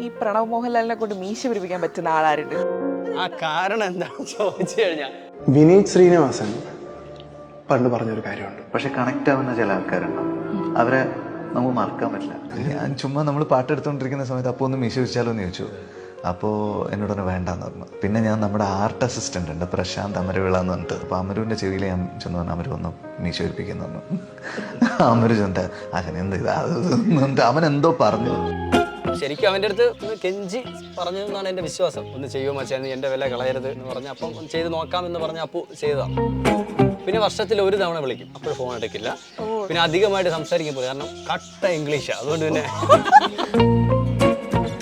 ഈ പ്രണവ് മോഹൻലാലിനെ കൊണ്ട് മീശ പിടിപ്പിക്കാൻ പറ്റുന്ന ആളാരുണ്ട്? ആ കാരണം എന്താണെന്ന് ചോദിച്ചു കഴിഞ്ഞാൽ വിനീത് ശ്രീനിവാസൻ പണ്ട് പറഞ്ഞൊരു കാര്യമുണ്ട്. പക്ഷെ കണക്ട് ആവുന്ന ചില ആൾക്കാരുണ്ടാവും, അവരെ നമുക്ക് മറക്കാൻ പറ്റില്ല. ഞാൻ ചുമ്മാ നമ്മൾ പാട്ടെടുത്തോണ്ടിരിക്കുന്ന സമയത്ത് അപ്പോൾ ഒന്ന് മീശ വെച്ചാലോ എന്ന് ചോദിച്ചു. അപ്പോൾ എന്നോടൊന്ന് വേണ്ടാന്ന് പറഞ്ഞു. പിന്നെ ഞാൻ നമ്മുടെ ആർട്ട് അസിസ്റ്റന്റ് ഉണ്ട് പ്രശാന്ത് അമരവിള എന്ന് പറഞ്ഞിട്ട്, അപ്പോൾ അമരുവിൻ്റെ ചെവിയിൽ ഞാൻ ചെന്ന് പറഞ്ഞു അമരു ഒന്ന് മീശ ഒരിപ്പിക്കുന്നു പറഞ്ഞു. അമരു ചെന്നിട്ട് അങ്ങനെ എന്ത് ഇത് അവൻ എന്തോ പറഞ്ഞു. ശരിക്കും അവൻ്റെ അടുത്ത് ഒന്ന് കെഞ്ചി പറഞ്ഞു എന്നാണ് എൻ്റെ വിശ്വാസം. ഒന്ന് ചെയ്യുമോ മച്ചാൻ, എൻ്റെ വില കളയരുത് എന്ന് പറഞ്ഞ് അപ്പം ചെയ്ത് നോക്കാമെന്ന് പറഞ്ഞ് അപ്പോൾ ചെയ്തതാണ്. പിന്നെ വർഷത്തിൽ ഒരു തവണ വിളിക്കും, അപ്പോൾ ഫോൺ എടുക്കില്ല. പിന്നെ അധികമായിട്ട് സംസാരിക്കാൻ പോലും, കാരണം കട്ട ഇംഗ്ലീഷാണ്. അതുകൊണ്ട്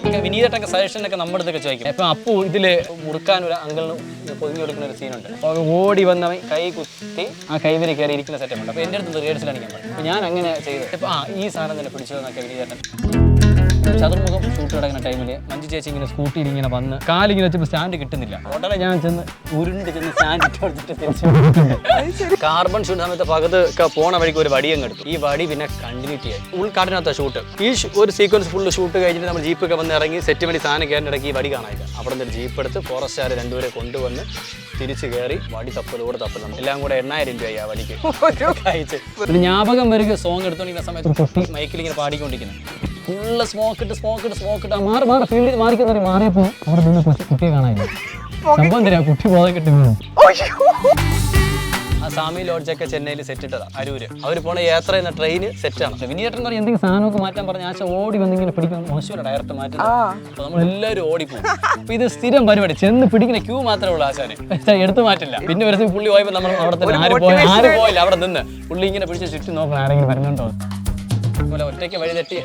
പിന്നെ വിനീതട്ടൊക്കെ സജഷനൊക്കെ നമ്മുടെ അടുത്തൊക്കെ ചോദിക്കും. ഇപ്പം അപ്പു ഇതിൽ മുറുക്കാൻ ഒരു അങ്കിളിന് പൊതിഞ്ഞു കൊടുക്കുന്ന ഒരു സീനുണ്ട്. അപ്പോൾ ഓടി വന്നവൻ കൈ കുത്തി ആ കൈവരി കയറി ഇരിക്കുന്ന സെറ്റപ്പ് ഉണ്ട്. അപ്പോൾ എൻ്റെ അടുത്ത് റിഹേഴ്സൽ അടിക്കാൻ പറയും. അപ്പോൾ ഞാൻ അങ്ങനെ ചെയ്തത്. ഇപ്പോൾ ഈ സാധനം തന്നെ പിടിച്ചതെന്നൊക്കെ വിനീതട്ടൻ ചതുർമുഖം ഷൂട്ട് കിടക്കുന്ന ടൈമിൽ മഞ്ജു ചേച്ചി ഇങ്ങനെ സ്കൂട്ടിയിൽ ഇങ്ങനെ വന്ന് കാലിങ്ങനെ വെച്ചപ്പോൾ സ്റ്റാൻഡ് കിട്ടുന്നില്ല. ഉടനെ ഞാൻ ചെന്ന് ഉരുണ്ട് ചെന്ന് സ്റ്റാൻഡ് ഇട്ട് കൊടുത്തിട്ട് തിരിച്ചു. കാർബൺ ഷൂട്ട് സമയത്ത് പകതൊക്കെ പോണ വഴിക്ക് ഒരു വടിയങ്ങ് എടുത്തു. ഈ വടി പിന്നെ കണ്ടിന്യൂറ്റി ആയി. ഉൾക്കാട്ടിനകത്ത ഷൂട്ട്. ഈ ഒരു സീക്വൻസ് ഫുള്ള് ഷൂട്ട് കഴിഞ്ഞിട്ട് നമ്മൾ ജീപ്പൊക്കെ വന്ന് ഇറങ്ങി സെറ്റ് വേണ്ടി സാധനം കയറിൻ്റെ ഇടയ്ക്ക് ഈ വടി കാണാനില്ല. അവിടെ നിന്ന് ജീപ്പ് എടുത്ത് ഫോറസ്റ്റുകാർ രണ്ടുപേരെ കൊണ്ടുവന്ന് തിരിച്ച് കയറി വടി തപ്പലോടെ തപ്പലും എല്ലാം കൂടെ 8000 രൂപയായി ആ വടിക്ക് കഴിച്ച്. പിന്നെ ജ്ഞാപകം വരിക സോങ് എടുത്തോണ്ടിരിക്കുന്ന സമയത്ത് കുട്ടി മൈക്കിൽ ഇങ്ങനെ പാടിക്കൊണ്ടിരിക്കുന്നത്. ഫുള്ള് സ്മോക്ക് ഇട്ട് മാറി ഫീൽഡിൽ മാറിക്കുന്നവർ മാറിയപ്പോൾ അവിടെ നിന്ന് കുട്ടിയെ കാണാനില്ല. സംഭവം തരാ കുട്ടി ബോധം കിട്ടി വീണു. ആ സാമി ലോഡ്ജൊക്കെ ചെന്നൈയിൽ സെറ്റ് ഇട്ടതാ, അരൂര്. അവർ പോണ യാത്ര ചെയ്യുന്ന ട്രെയിന് സെറ്റാണ്. വിനീതൻ പറഞ്ഞ് എന്തെങ്കിലും സാധനമൊക്കെ മാറ്റാൻ പറഞ്ഞ ആശ ഓടി വന്നിങ്ങനെ പിടിക്കാൻ മോശമല്ല ഡയറക്റ്റ് മാറ്റുന്നത്. അപ്പോൾ നമ്മളെല്ലാവരും ഓടിപ്പോകും. അപ്പോൾ ഇത് സ്ഥിരം പരിപാടി, ചെന്ന് പിടിക്കുന്ന ക്യൂ മാത്രമേ ഉള്ളൂ ആശാന്, എടുത്തു മാറ്റില്ല. പിന്നെ ഒരു പുള്ളി പോയപ്പോൾ നമ്മൾ അവിടെ തന്നെ ആര് പോയില്ല, അവിടെ നിന്ന് പുള്ളി ഇങ്ങനെ പിടിച്ച് ചുറ്റും നോക്കണം ആരെങ്കിലും വരുന്നുണ്ടോ. ഒറ്റയ്ക്ക് വഴി തെറ്റി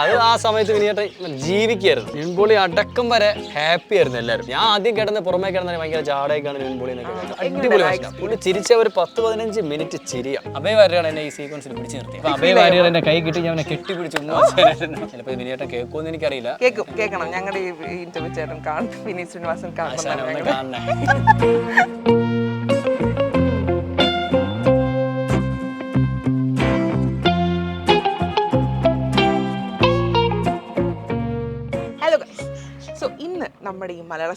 അത് ആ സമയത്ത് വിനീതൻ ജീവിക്കായിരുന്നു. നിൻപൊളി അടക്കം വരെ ഹാപ്പി ആയിരുന്നു എല്ലാവരും. ഞാൻ ആദ്യം കിടന്ന് പുറമേ കിടന്ന ഭയങ്കര ചാടയൊക്കെയാണ് നിൻപൊളി എന്നൊക്കെ അടിപൊളി മനസ്സിലാവും. പുള്ളി ചിരിച്ച ഒരു 10-15 മിനിറ്റ് ചിരിയ. അഭയ വാര്യരാണ് എന്നെ ഈ സീക്വൻസിൽ പിടിച്ചു നിർത്തി. അപ്പൊ അഭയ വാര്യർ എന്റെ കൈ കിട്ടി ഞാൻ കെട്ടിപ്പിടിച്ചു. ചിലപ്പോൾ വിനീതൻ കേൾക്കുമെന്ന് എനിക്കറിയില്ല. കേൾക്കണം, ഞങ്ങളുടെ ഈ ഇന്റർവ്യൂ ചേട്ടൻ കാണും, വിനീത് ശ്രീനിവാസൻ കാണണേ. നമ്മുടെ ഈ മലയാള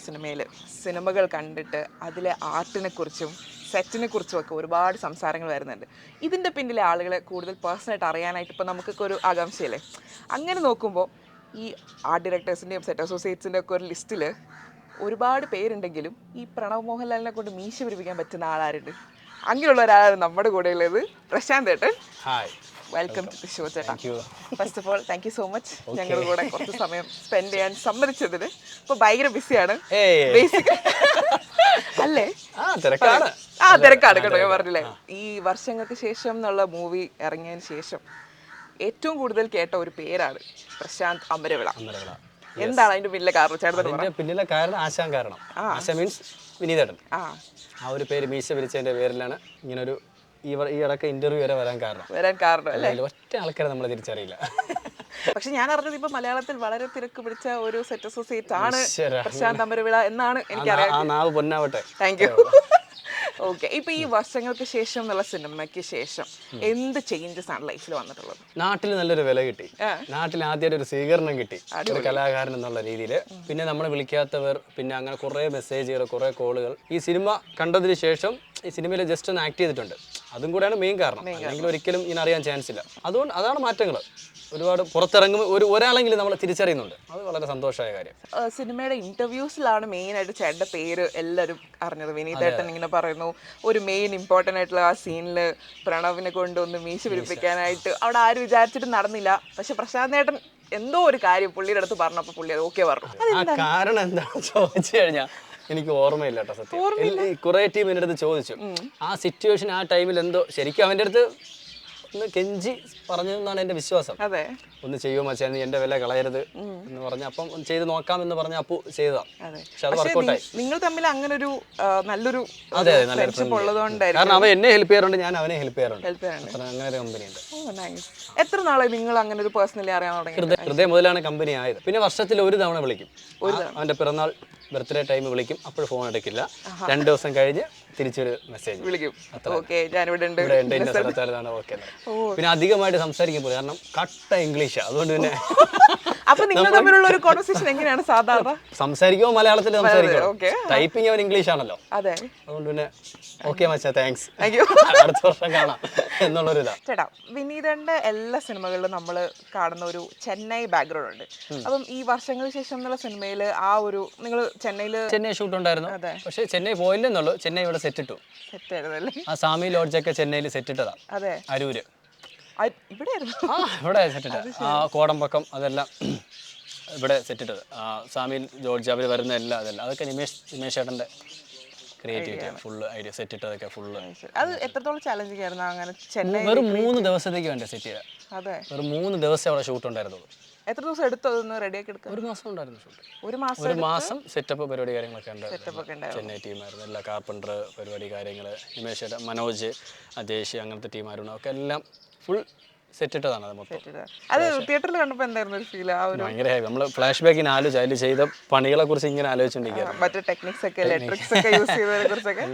സിനിമകൾ കണ്ടിട്ട് അതിലെ ആർട്ടിനെ കുറിച്ചും സെറ്റിനെ കുറിച്ചും ഒക്കെ ഒരുപാട് സംസാരങ്ങൾ വരുന്നുണ്ട്. ഇതിൻ്റെ പിന്നിലെ ആളുകളെ കൂടുതൽ പേഴ്സണലായിട്ട് അറിയാനായിട്ട് ഇപ്പോൾ നമുക്കൊക്കെ ഒരു ആകാംക്ഷയല്ലേ. അങ്ങനെ നോക്കുമ്പോൾ ഈ ആർട്ട് ഡയറക്ടേഴ്സിൻ്റെയും സെറ്റ് അസോസിയേറ്റ്സിൻ്റെ ഒക്കെ ഒരു ലിസ്റ്റിൽ ഒരുപാട് പേരുണ്ടെങ്കിലും ഈ പ്രണവ് മോഹൻലാലിനെ കൊണ്ട് മീശ പിടിപ്പിക്കാൻ പറ്റുന്ന ആളാരുണ്ട്? അങ്ങനെയുള്ള ഒരാളാണ് നമ്മുടെ കൂടെ ഉള്ളത്, പ്രശാന്ത് ഏട്ടൻ. വെൽക്കം ടു ദി ഷോ ചേട്ടാ. First of all thank you so much ഞങ്ങളുടെ കൂടെ കുറച്ച് സമയം സ്പെൻഡ് ചെയ്യാൻ സമ്മതിച്ചതിന്. ഇപ്പൊ ഭയങ്കര ബിസിയാണ് അല്ലേ? തിരക്കാണ് കേട്ടോ. ഞാൻ പറഞ്ഞില്ലേ, ഈ വർഷങ്ങൾക്ക് ശേഷം എന്നുള്ള മൂവി ഇറങ്ങിയതിന് ശേഷം ഏറ്റവും കൂടുതൽ കേട്ട ഒരു പേരാണ് പ്രശാന്ത് അമരവിള. എന്താണ് അതിന്റെ പിന്നിലെ കാരണം ചേട്ടൻ? പിന്നിലെ കാരണം ആശാൻ കാരണം. ആശ മീൻസ് വിനീതേട്ടൻ. ആ ഒരു പേര് മീശ വിളിച്ചതിന്റെ പേരിലാണ് ഇങ്ങനൊരു ഈ ഇടയ്ക്ക് ഇന്റർവ്യൂ വരെ വരാൻ കാരണം അല്ലേ? ഒറ്റ ആൾക്കാരെ നമ്മളെ തിരിച്ചറിയില്ല. പക്ഷെ ഞാൻ അറിഞ്ഞത് ഇപ്പൊ മലയാളത്തിൽ വളരെ തിരക്ക് പിടിച്ച ഒരു സെറ്റ് അസോസിയേറ്റ് ആണ് പ്രശാന്ത് അമരവിള എന്നാണ് എനിക്കറിയാം. Thank you. ഓക്കെ, ഇപ്പൊ ഈ വർഷങ്ങൾക്ക് ശേഷം എന്നുള്ള സിനിമയ്ക്ക് ശേഷം എന്ത് ചേഞ്ചസ് ആണ് ലൈഫിൽ വന്നിട്ടുള്ളത്? നാട്ടിൽ നല്ലൊരു വില കിട്ടി, നാട്ടിൽ ആദ്യമായിട്ട് ഒരു സ്വീകരണം കിട്ടി ഒരു കലാകാരൻ എന്നുള്ള രീതിയിൽ. പിന്നെ നമ്മളെ വിളിക്കാത്തവർ, പിന്നെ അങ്ങനെ കുറെ മെസ്സേജുകൾ, കുറെ കോളുകൾ. ഈ സിനിമ കണ്ടതിന് ശേഷം ഈ സിനിമയിൽ ജസ്റ്റ് ഒന്ന് ആക്ട് ചെയ്തിട്ടുണ്ട്, അതും കൂടെയാണ് മെയിൻ കാരണം. അല്ലെങ്കിൽ ഒരിക്കലും ഇങ്ങനെ അറിയാൻ ചാൻസ് ഇല്ല. അതുകൊണ്ട് അതാണ് മാറ്റങ്ങൾ. ഒരുപാട് പുറത്തിറങ്ങുമ്പോൾ ഒരാളെങ്കിലും നമ്മളെ തിരിച്ചറിയുന്നുണ്ട്, അത് വളരെ സന്തോഷമായ കാര്യം. സിനിമയുടെ ഇന്റർവ്യൂസിലാണ് മെയിൻ ആയിട്ട് ചേട്ടൻ്റെ പേര് എല്ലാവരും അറിഞ്ഞത്. വിനീതേട്ടൻ ഇങ്ങനെ പറയുന്നു, ഒരു മെയിൻ ഇമ്പോർട്ടൻ്റ് ആയിട്ടുള്ള ആ സീനില് പ്രണവിനെ കൊണ്ടൊന്ന് മീശ പിടിപ്പിക്കാനായിട്ട് അവിടെ ആരും വിചാരിച്ചിട്ട് നടന്നില്ല. പക്ഷെ പ്രശാന്ത് ഏട്ടൻ എന്തോ ഒരു കാര്യം പുള്ളിയുടെ അടുത്ത് പറഞ്ഞപ്പോൾ പുള്ളി അത് ഓക്കെ പറഞ്ഞു. കാരണം എന്താണെന്ന് ചോദിച്ചു കഴിഞ്ഞാൽ എനിക്ക് ഓർമ്മയില്ല കേട്ടോ സത്യം. കുറെ ടീം എൻ്റെ അടുത്ത് ചോദിച്ചു ആ സിറ്റുവേഷൻ, ആ ടൈമിൽ എന്തോ ശരിക്കും അവൻ്റെ അടുത്ത് ഒന്ന് കെഞ്ചി പറഞ്ഞതെന്നാണ് എൻ്റെ വിശ്വാസം. ഒന്ന് ചെയ്യുമോ മച്ചാൻ, എൻ്റെ വില കളയരുത് എന്ന് പറഞ്ഞ അപ്പം ചെയ്ത് നോക്കാമെന്ന് പറഞ്ഞ അപ്പു ചെയ്തതാ. പക്ഷെ അത് വർക്കൗട്ടായി. നിങ്ങൾ തമ്മിൽ അങ്ങനെ ഒരു നല്ലൊരു ഫ്രണ്ട്ഷിപ്പ് ഉള്ളതുകൊണ്ടായിരുന്നു. കാരണം അവൻ എന്നെ ഹെൽപ്പ് ചെയ്യാറുണ്ട്, ഞാൻ അവനെ ഹെൽപ്പ് ചെയ്യാറുണ്ട്. അങ്ങനെ ഒരു കമ്പനി ഉണ്ട്. എത്ര നാളെ നിങ്ങൾ അങ്ങനെ ഒരു പേഴ്സണലി അറിയാൻ തുടങ്ങി? ഹൃദയം മുതലാണ് കമ്പനി ആയത്. പിന്നെ വർഷത്തിൽ ഒരു തവണ വിളിക്കും, അവൻ്റെ പിറന്നാൾ ബർത്ത്ഡേ ടൈം വിളിക്കും, അപ്പോൾ ഫോൺ എടുക്കില്ല. 2 ദിവസം കഴിഞ്ഞ് തിരിച്ചൊരു മെസ്സേജ് വിളിക്കും. ഓക്കെ, ഞാനിവിടെ ഉണ്ട്. ഇവിടെ ഉണ്ട്, ഇന്ന സ്ഥലത്താണ്. ഓക്കെ. പിന്നെ അധികമായിട്ട് സംസാരിക്കുമ്പോൾ കാരണം കട്ട ഇംഗ്ലീഷാണ്, അതുകൊണ്ട് പിന്നെ അപ്പൊ നിങ്ങൾ തമ്മിലുള്ള ഒരു കോൺവെർസേഷൻ എങ്ങനെയാണ് സാധാരണ? സംസാരിക്കുമ്പോൾ മലയാളത്തിൽ സംസാരിക്കും, ഓക്കെ. ടൈപ്പിംഗ് അവൻ ഇംഗ്ലീഷ് ആണല്ലോ. അതെ, അതുകൊണ്ട് പിന്നെ ഓക്കെ മച്ചാ, താങ്ക്സ്, താങ്ക് യു, അടുത്ത വർഷം കാണാം എന്നുള്ളൊരു ഇതാ. ചേട്ടാ, വിനീതന്റെ എല്ലാ സിനിമകളിലും നമ്മൾ കാണുന്ന ഒരു ചെന്നൈ ബാക്ക്ഗ്രൗണ്ട് ഉണ്ട്. അപ്പം ഈ വർഷങ്ങൾക്ക് ശേഷം എന്നുള്ള സിനിമയിൽ ആ ഒരു നിങ്ങൾ ചെന്നൈ ഷൂട്ട് ഉണ്ടായിരുന്നു. പക്ഷേ ചെന്നൈ പോയില്ലെന്നുള്ളൂ, ചെന്നൈ ഇവിടെ സെറ്റ് ഇട്ടു. സെറ്റ് ആയിരുന്നല്ലേ? ആ സാമി ലോഡ്ജൊക്കെ ചെന്നൈയിൽ സെറ്റ് ഇട്ടതാ. അതെ, അരൂര് ഇവിടെ ആയിരുന്നു. ഇവിടെ സെറ്റ് ഇട്ടത്. ആ കോടമ്പക്കം അതെല്ലാം ഇവിടെ സെറ്റ് ഇട്ടത്. സാമി ലോഡ്ജ് അവർ വരുന്ന എല്ലാം അതെല്ലാം അതൊക്കെ നിമേഷ് ചേട്ടൻ്റെ ക്രിയേറ്റിവിറ്റി, ഫുള്ള് ഐഡിയ സെറ്റ് ഇട്ടതൊക്കെ ഫുള്ള്. അത് എത്രത്തോളം ചാലഞ്ചിങ് ആയിരുന്നു അങ്ങനെ ചെന്നൈ? വെറും 3 ദിവസത്തേക്ക് വേണ്ടി സെറ്റ് ചെയ്ത. അതെ, വെറും 3 ദിവസം അവിടെ ഷൂട്ട് ഉണ്ടായിരുന്നുള്ളൂ. എത്ര ദിവസം എടുത്തു അതൊന്ന് റെഡിയാക്കി എടുക്കാൻ? 1 മാസം ഉണ്ടായിരുന്നു ഷൂട്ട്. ഒരു മാസം സെറ്റപ്പ് പരിപാടി കാര്യങ്ങളൊക്കെ ഉണ്ടായിരുന്നു. ചെന്നൈ ടീമായിരുന്നു, എല്ലാ കാർപ്പൻറ്റർ പരിപാടി കാര്യങ്ങൾ, നിമേഷ് ചേട്ടൻ, മനോജ്, അജേഷ്, അങ്ങനത്തെ ടീമായിരുന്നു ഒക്കെ എല്ലാം ഫുൾ സെറ്റ് ഇട്ടതാണ് അത് മൊത്തം. അത് തിയേറ്ററിൽ കണ്ടപ്പോൾ എന്തായിരുന്നു ഒരു ഫീൽ? ഭയങ്കര ഹാപ്പി. നമ്മൾ ഫ്ലാഷ് ബാക്കിന് ആലോചിച്ച് അതിൽ ചെയ്ത പണികളെ കുറിച്ച് ഇങ്ങനെ ആലോചിച്ചുകൊണ്ടിരിക്കുകയാണ്. മറ്റേ ടെക്നിക്സ് ഒക്കെ, ഇലക്ട്രിക്സ് ഒക്കെ യൂസ് ചെയ്തതിനെ കുറിച്ചൊക്കെ.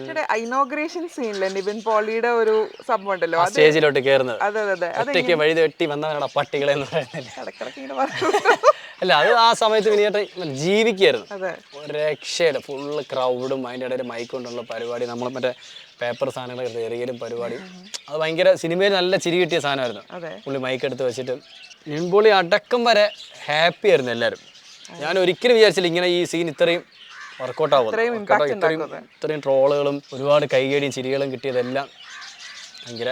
ഇനോഗ്രേഷൻ സീനിൽ നിവിൻ പോളിയുടെ ഒരു സംഭവം ഉണ്ടല്ലോ, സ്റ്റേജിലോട്ട് കയറുന്നത്. അതെ അതെ, ഒറ്റയ്ക്ക് വഴി വെട്ടി വന്നവനാണ് പട്ടികളെ എന്ന് പറയുന്നില്ല. ഇടക്കിടക്ക് ഇങ്ങനെ പറഞ്ഞു. അല്ല, അത് ആ സമയത്ത് വിനീതൻ ജീവിക്കായിരുന്നു. അതെ, ഒരു രക്ഷയില്ല. ഫുള്ള് ക്രൗഡും അതിൻ്റെ ഇടയിൽ മൈക്ക് കൊണ്ടുള്ള പരിപാടി, നമ്മൾ മറ്റേ പേപ്പർ സാധനങ്ങളൊക്കെ എറിയലും പരിപാടി, അത് ഭയങ്കര സിനിമയിൽ നല്ല ചിരി കിട്ടിയ സാധനമായിരുന്നു. പുള്ളി മൈക്ക് എടുത്ത് വെച്ചിട്ട് നിൻപൊളി അടക്കം വരെ ഹാപ്പി ആയിരുന്നു എല്ലാവരും. ഞാൻ ഒരിക്കലും വിചാരിച്ചില്ല ഇങ്ങനെ ഈ സീൻ ഇത്രയും വർക്കൗട്ട് ആവുന്നത്. ഇത്രയും ട്രോളുകളും ഒരുപാട് കൈകടിയും ചിരികളും കിട്ടിയതെല്ലാം ഭയങ്കര.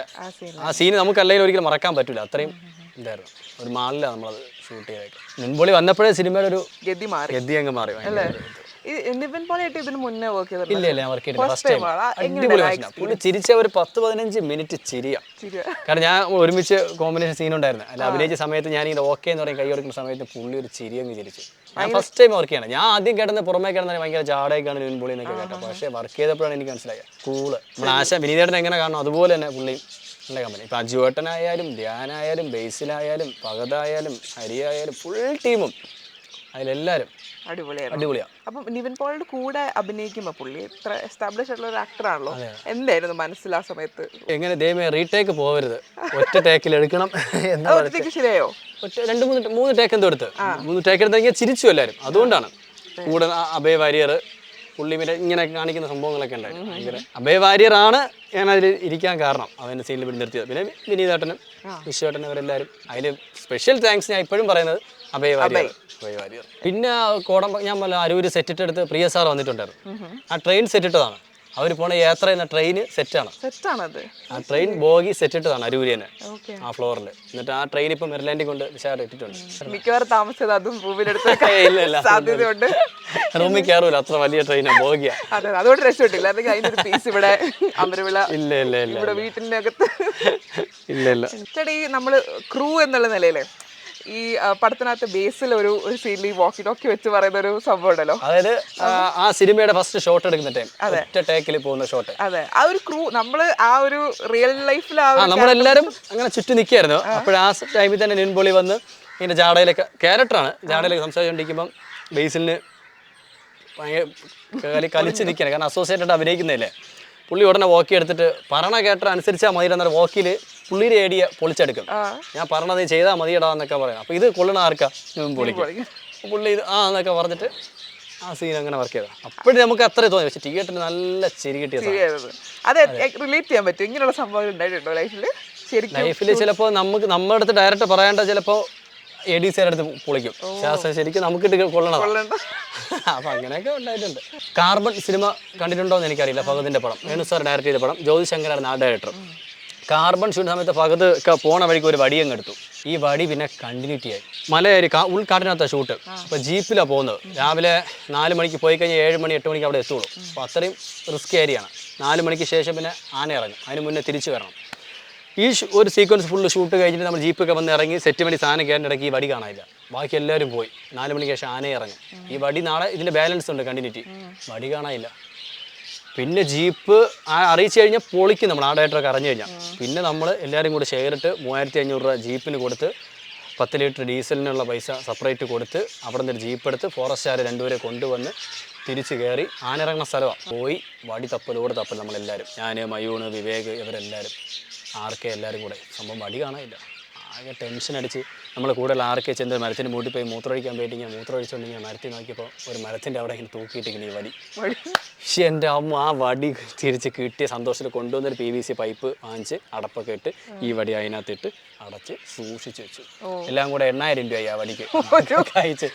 ആ സീൻ നമുക്ക് അല്ലെങ്കിൽ ഒരിക്കലും മറക്കാൻ പറ്റില്ല, അത്രയും ഇതായിരുന്നു. ഒരു മാളിലാണ് നമ്മളത് ഷൂട്ട് ചെയ്തേക്കെ. നിൻപൊളി വന്നപ്പോഴേ സിനിമയുടെ ഒരു ഗതി അങ്ങ് മാറി. നിവിൻ പോളിയായിട്ട് ഇതിന് മുന്നേ വർക്ക് ചെയ്തിട്ടുണ്ട്? ഇല്ല, ഞാൻ വർക്ക് ചെയ്തില്ല. First time. അടിപൊളി ഭക്ഷണം. പുള്ളി ചിരിച്ച ഒരു 10-15 മിനിറ്റ് ചിരിയാ. കാരണം ഞാൻ ഒരുമിച്ച് കോമ്പിനേഷൻ സീൻ ഉണ്ടായിരുന്നു. അല്ല, അഭിനയിച്ച സമയത്ത് ഞാൻ ഇങ്ങനെ ഓക്കെ എന്ന് പറയും കൈ കൊടുക്കുന്ന സമയത്ത് പുള്ളി ഒരു ചിരി അങ്ങ് ചിരിച്ചു. ഞാൻ ഫസ്റ്റ് ടൈം വർക്ക് ചെയ്യണം. ഞാൻ ആദ്യം കിടന്ന് പുറമേ കിടന്നാൽ ഭയങ്കര ചാടയൊക്കെയാണ് നിവിൻ പോളി എന്നൊക്കെ കേട്ടോ. പക്ഷേ വർക്ക് ചെയ്തപ്പോഴാണ് എനിക്ക് മനസ്സിലായത് കൂള്. നമ്മൾ വിനീതേട്ടൻ എങ്ങനെ കാണണം അതുപോലെ തന്നെ പുള്ളി നല്ല കമ്പനി. ഇപ്പം അജുവേട്ടനായാലും ധ്യാനായാലും ബേസിലായാലും പകതായാലും ഹരിയായാലും ഫുൾ ടീമും അതിലെല്ലാവരും അടിപൊളിയാണ്. അപ്പം നിവിൻ പോളിയുടെ കൂടെ അഭിനയിക്കുമ്പോൾ പുള്ളി ഇത്ര എസ്റ്റാബ്ലിഷ് ആയിട്ടുള്ള ഒരു ആക്ടറാണല്ലോ, എന്തായിരുന്നു മനസ്സിൽ ആ സമയത്ത്? എങ്ങനെ ദൈവമേ റീടേക്ക് പോകരുത്, ഒറ്റ ടേക്കിൽ എടുക്കണം എന്ന്. ശരിയായോ? 2-3 ടേക്ക് എന്തോ എടുത്ത് 3 ടേക്ക് എടുത്തെങ്കിൽ ചിരിച്ചു എല്ലാവരും. അതുകൊണ്ടാണ് കൂടെ അഭയ് വാര്യർ പുള്ളി ഇങ്ങനെ കാണിക്കുന്ന സംഭവങ്ങളൊക്കെ ഉണ്ടായിരുന്നു. ഭയങ്കര അഭയ് വാര്യറാണ് ഞാൻ അതിൽ ഇരിക്കാൻ കാരണം, അവൻ്റെ സീനിൽ പിടി നിർത്തിയത്. പിന്നെ വിനീതേട്ടനും വിശ്വേട്ടനും അവരെല്ലാവരും. അതിൽ സ്പെഷ്യൽ താങ്ക്സ് ഞാൻ ഇപ്പോഴും പറയുന്നത് അഭയ് വാര്യർ. പിന്നെ ഞാൻ അരൂര് സെറ്റിട്ടെടുത്ത് പ്രിയ സാർ വന്നിട്ടുണ്ടായിരുന്നു. ആ ട്രെയിൻ സെറ്റിട്ടതാണ്. അവർ പോണ യാത്ര ചെയ്യുന്ന ട്രെയിന് സെറ്റാണ്. ആ ട്രെയിൻ ബോഗി സെറ്റിട്ടതാണ് അരൂര് തന്നെ, ആ ഫ്ലോറിൽ. എന്നിട്ട് ആ ട്രെയിൻ ഇപ്പം മെർലാൻഡിൽ കൊണ്ട് വിശാല ഇട്ടിട്ടുണ്ട്. മിക്കവാറും താമസിച്ചത് അതും റൂമിൽ കയറൂല, അത്ര വലിയ ട്രെയിനാണ്, ബോഗിയാ. അതുകൊണ്ട് രക്ഷപ്പെട്ടില്ല. അതിന്റെ ഒരു പീസ് ഇവിടെ അമരവിള ഇല്ല വീട്ടിന്റെ അകത്ത് ഇല്ല. ചേട്ടാ, ഈ നമ്മള് ക്രൂ എന്നുള്ള നിലയില് ഈ പടത്തിനകത്ത് ബേസിൽ ഒരു സീനിൽ ഈ വാക്കി ടോക്കി വെച്ച് പറയുന്ന ഒരു സംഭവം ഉണ്ടല്ലോ, അതായത് ആ സിനിമയുടെ ഫസ്റ്റ് ഷോട്ട് എടുക്കുന്ന ടൈം, ഒറ്റ ടേക്കിൽ പോകുന്ന ഷോട്ട്. അതെ, ആ ഒരു ക്രൂ നമ്മള് ആ ഒരു റിയൽ ലൈഫിൽ നമ്മളെല്ലാരും അങ്ങനെ ചുറ്റി നിൽക്കുകയായിരുന്നു. അപ്പോൾ ആ ടൈമിൽ തന്നെ നിവിൻ പോളി വന്ന് ഇങ്ങനെ ജാടയിലൊക്കെ ക്യാരക്ടറാണ്, ജാടയിലൊക്കെ സംസാരിച്ചുകൊണ്ടിരിക്കുമ്പം ബേസിലിന് ഭയങ്കര കളിച്ച് നിൽക്കുകയാണ്. കാരണം അസോസിയേറ്റഡ് അഭിനയിക്കുന്നില്ലേ. പുള്ളി ഉടനെ വോക്കി എടുത്തിട്ട് പറയണ കേട്ട അനുസരിച്ചാൽ മതി എന്നൊരു വോക്കിൽ പുള്ളിയുടെ ഏടിയ പൊളിച്ചെടുക്കും. ഞാൻ പറഞ്ഞത് ചെയ്താൽ മതിയടാ എന്നൊക്കെ പറയാം. അപ്പോൾ ഇത് കൊള്ളണ ആർക്കാ? പൊളിക്കും. പുള്ളി ഇത് എന്നൊക്കെ പറഞ്ഞിട്ട് ആ സീൻ അങ്ങനെ വർക്ക് ചെയ്താൽ അപ്പോഴും നമുക്ക് അത്ര തോന്നി. പക്ഷെ തിയേറ്ററിൽ നല്ല ചിരി കിട്ടിയ അതെ, റിലേറ്റ് ചെയ്യാൻ പറ്റും. ഇങ്ങനെയുള്ള സംഭവങ്ങൾ ഉണ്ടായിട്ടുണ്ടോ ലൈഫിൽ? ചിലപ്പോൾ നമ്മുടെ അടുത്ത് ഡയറക്റ്റ് പറയേണ്ട ചിലപ്പോൾ ADC അടുത്ത് പൊളിക്കും. ശരിക്കും നമുക്കിട്ട് കൊള്ളണം. അപ്പം അങ്ങനെയൊക്കെ ഉണ്ടായിട്ടുണ്ട്. കാർബൺ സിനിമ കണ്ടിട്ടുണ്ടോ എന്ന് എനിക്കറിയില്ല. ഫഹദിൻ്റെ പടം, വേണു സാർ ഡയറക്റ്റ് ചെയ്ത പടം. ജ്യോതി ശങ്കറാണ് ആ ഡയറക്ടർ. കാർബൺ ഷൂട്ട് സമയത്ത് ഫഹദ് പോണ വഴിക്ക് ഒരു വടിയങ്ങ് എടുത്തു. ഈ വടി പിന്നെ കണ്ടിന്യൂറ്റി ആയി. മലയേറി ഉൾക്കാട്ടിനകത്താണ് ഷൂട്ട്. അപ്പോൾ ജീപ്പിലാണ് പോകുന്നത്. രാവിലെ 4 മണിക്ക് പോയി കഴിഞ്ഞാൽ 7 മണി 8 മണിക്ക് അവിടെ എത്തുള്ളൂ. അപ്പോൾ അത്രയും റിസ്ക് ഏരിയയാണ്. 4 മണിക്ക് ശേഷം പിന്നെ ആന ഇറങ്ങും. അതിന് മുന്നേ തിരിച്ചു വരണം. ഈ ഒരു സീക്വൻസ് ഫുള്ള് ഷൂട്ട് കഴിഞ്ഞിട്ട് നമ്മൾ ജീപ്പൊക്കെ വന്ന് ഇറങ്ങി സെറ്റ് വേണ്ടി സാധനം കയറിൻ്റെ ഇടയ്ക്ക് ഈ വടി കാണാനില്ല. ബാക്കി എല്ലാവരും പോയി. 4 മണിക്ക് ശേഷം ആനയെ ഇറങ്ങും. ഈ വടി നാളെ ഇതിൻ്റെ ബാലൻസ് ഉണ്ട്, കണ്ടിന്യൂറ്റി. വടി കാണാനില്ല. പിന്നെ ജീപ്പ് അറിയിച്ചു കഴിഞ്ഞാൽ പൊളിക്കും നമ്മൾ, ആ ഡയറക്ടറൊക്കെ അറിഞ്ഞു കഴിഞ്ഞാൽ. പിന്നെ നമ്മൾ എല്ലാവരും കൂടി ഷെയർ ഇട്ട് 3500 രൂപ ജീപ്പിന് കൊടുത്ത് 10 ലിറ്റർ ഡീസലിനുള്ള പൈസ സെപ്പറേറ്റ് കൊടുത്ത് അവിടെ നിന്ന് ഒരു ജീപ്പ് എടുത്ത് ഫോറസ്റ്റുകാർ രണ്ടുപേരെ കൊണ്ടുവന്ന് തിരിച്ച് കയറി ആനിറങ്ങുന്ന സ്ഥലമാണ്. പോയി വടി തപ്പലോട് തപ്പൽ നമ്മളെല്ലാവരും, ഞാൻ, മയൂണ്, വിവേക്, ഇവരെല്ലാവരും, ആർക്കെ എല്ലാവരും കൂടെ. സംഭവം വടി കാണാനില്ല. ആകെ ടെൻഷൻ അടിച്ച് നമ്മൾ കൂടുതൽ ആർക്കെ ചെന്ന് മരത്തിന് മൂട്ടി പോയി മൂത്രമൊഴിക്കാൻ പോയിട്ട് ഇങ്ങനെ മൂത്രമൊഴിച്ചുകൊണ്ടിങ്ങനെ മരത്തിൽ നോക്കിയപ്പോൾ ഒരു മരത്തിൻ്റെ അവിടെ ഇങ്ങനെ തൂക്കിയിട്ടിങ്ങനെ ഈ വടി. പക്ഷേ എൻ്റെ അമ്മ ആ വടി തിരിച്ച് കിട്ടിയ സന്തോഷത്തിൽ കൊണ്ടുവന്നൊരു PVC പൈപ്പ് വാങ്ങിച്ച് അടപ്പൊക്കെ ഇട്ട് ഈ വടി അതിനകത്തിട്ട് അടച്ച് സൂക്ഷിച്ച് വെച്ചു. എല്ലാം കൂടെ 8000 രൂപയായി ആ വടിക്ക് കഴിച്ച്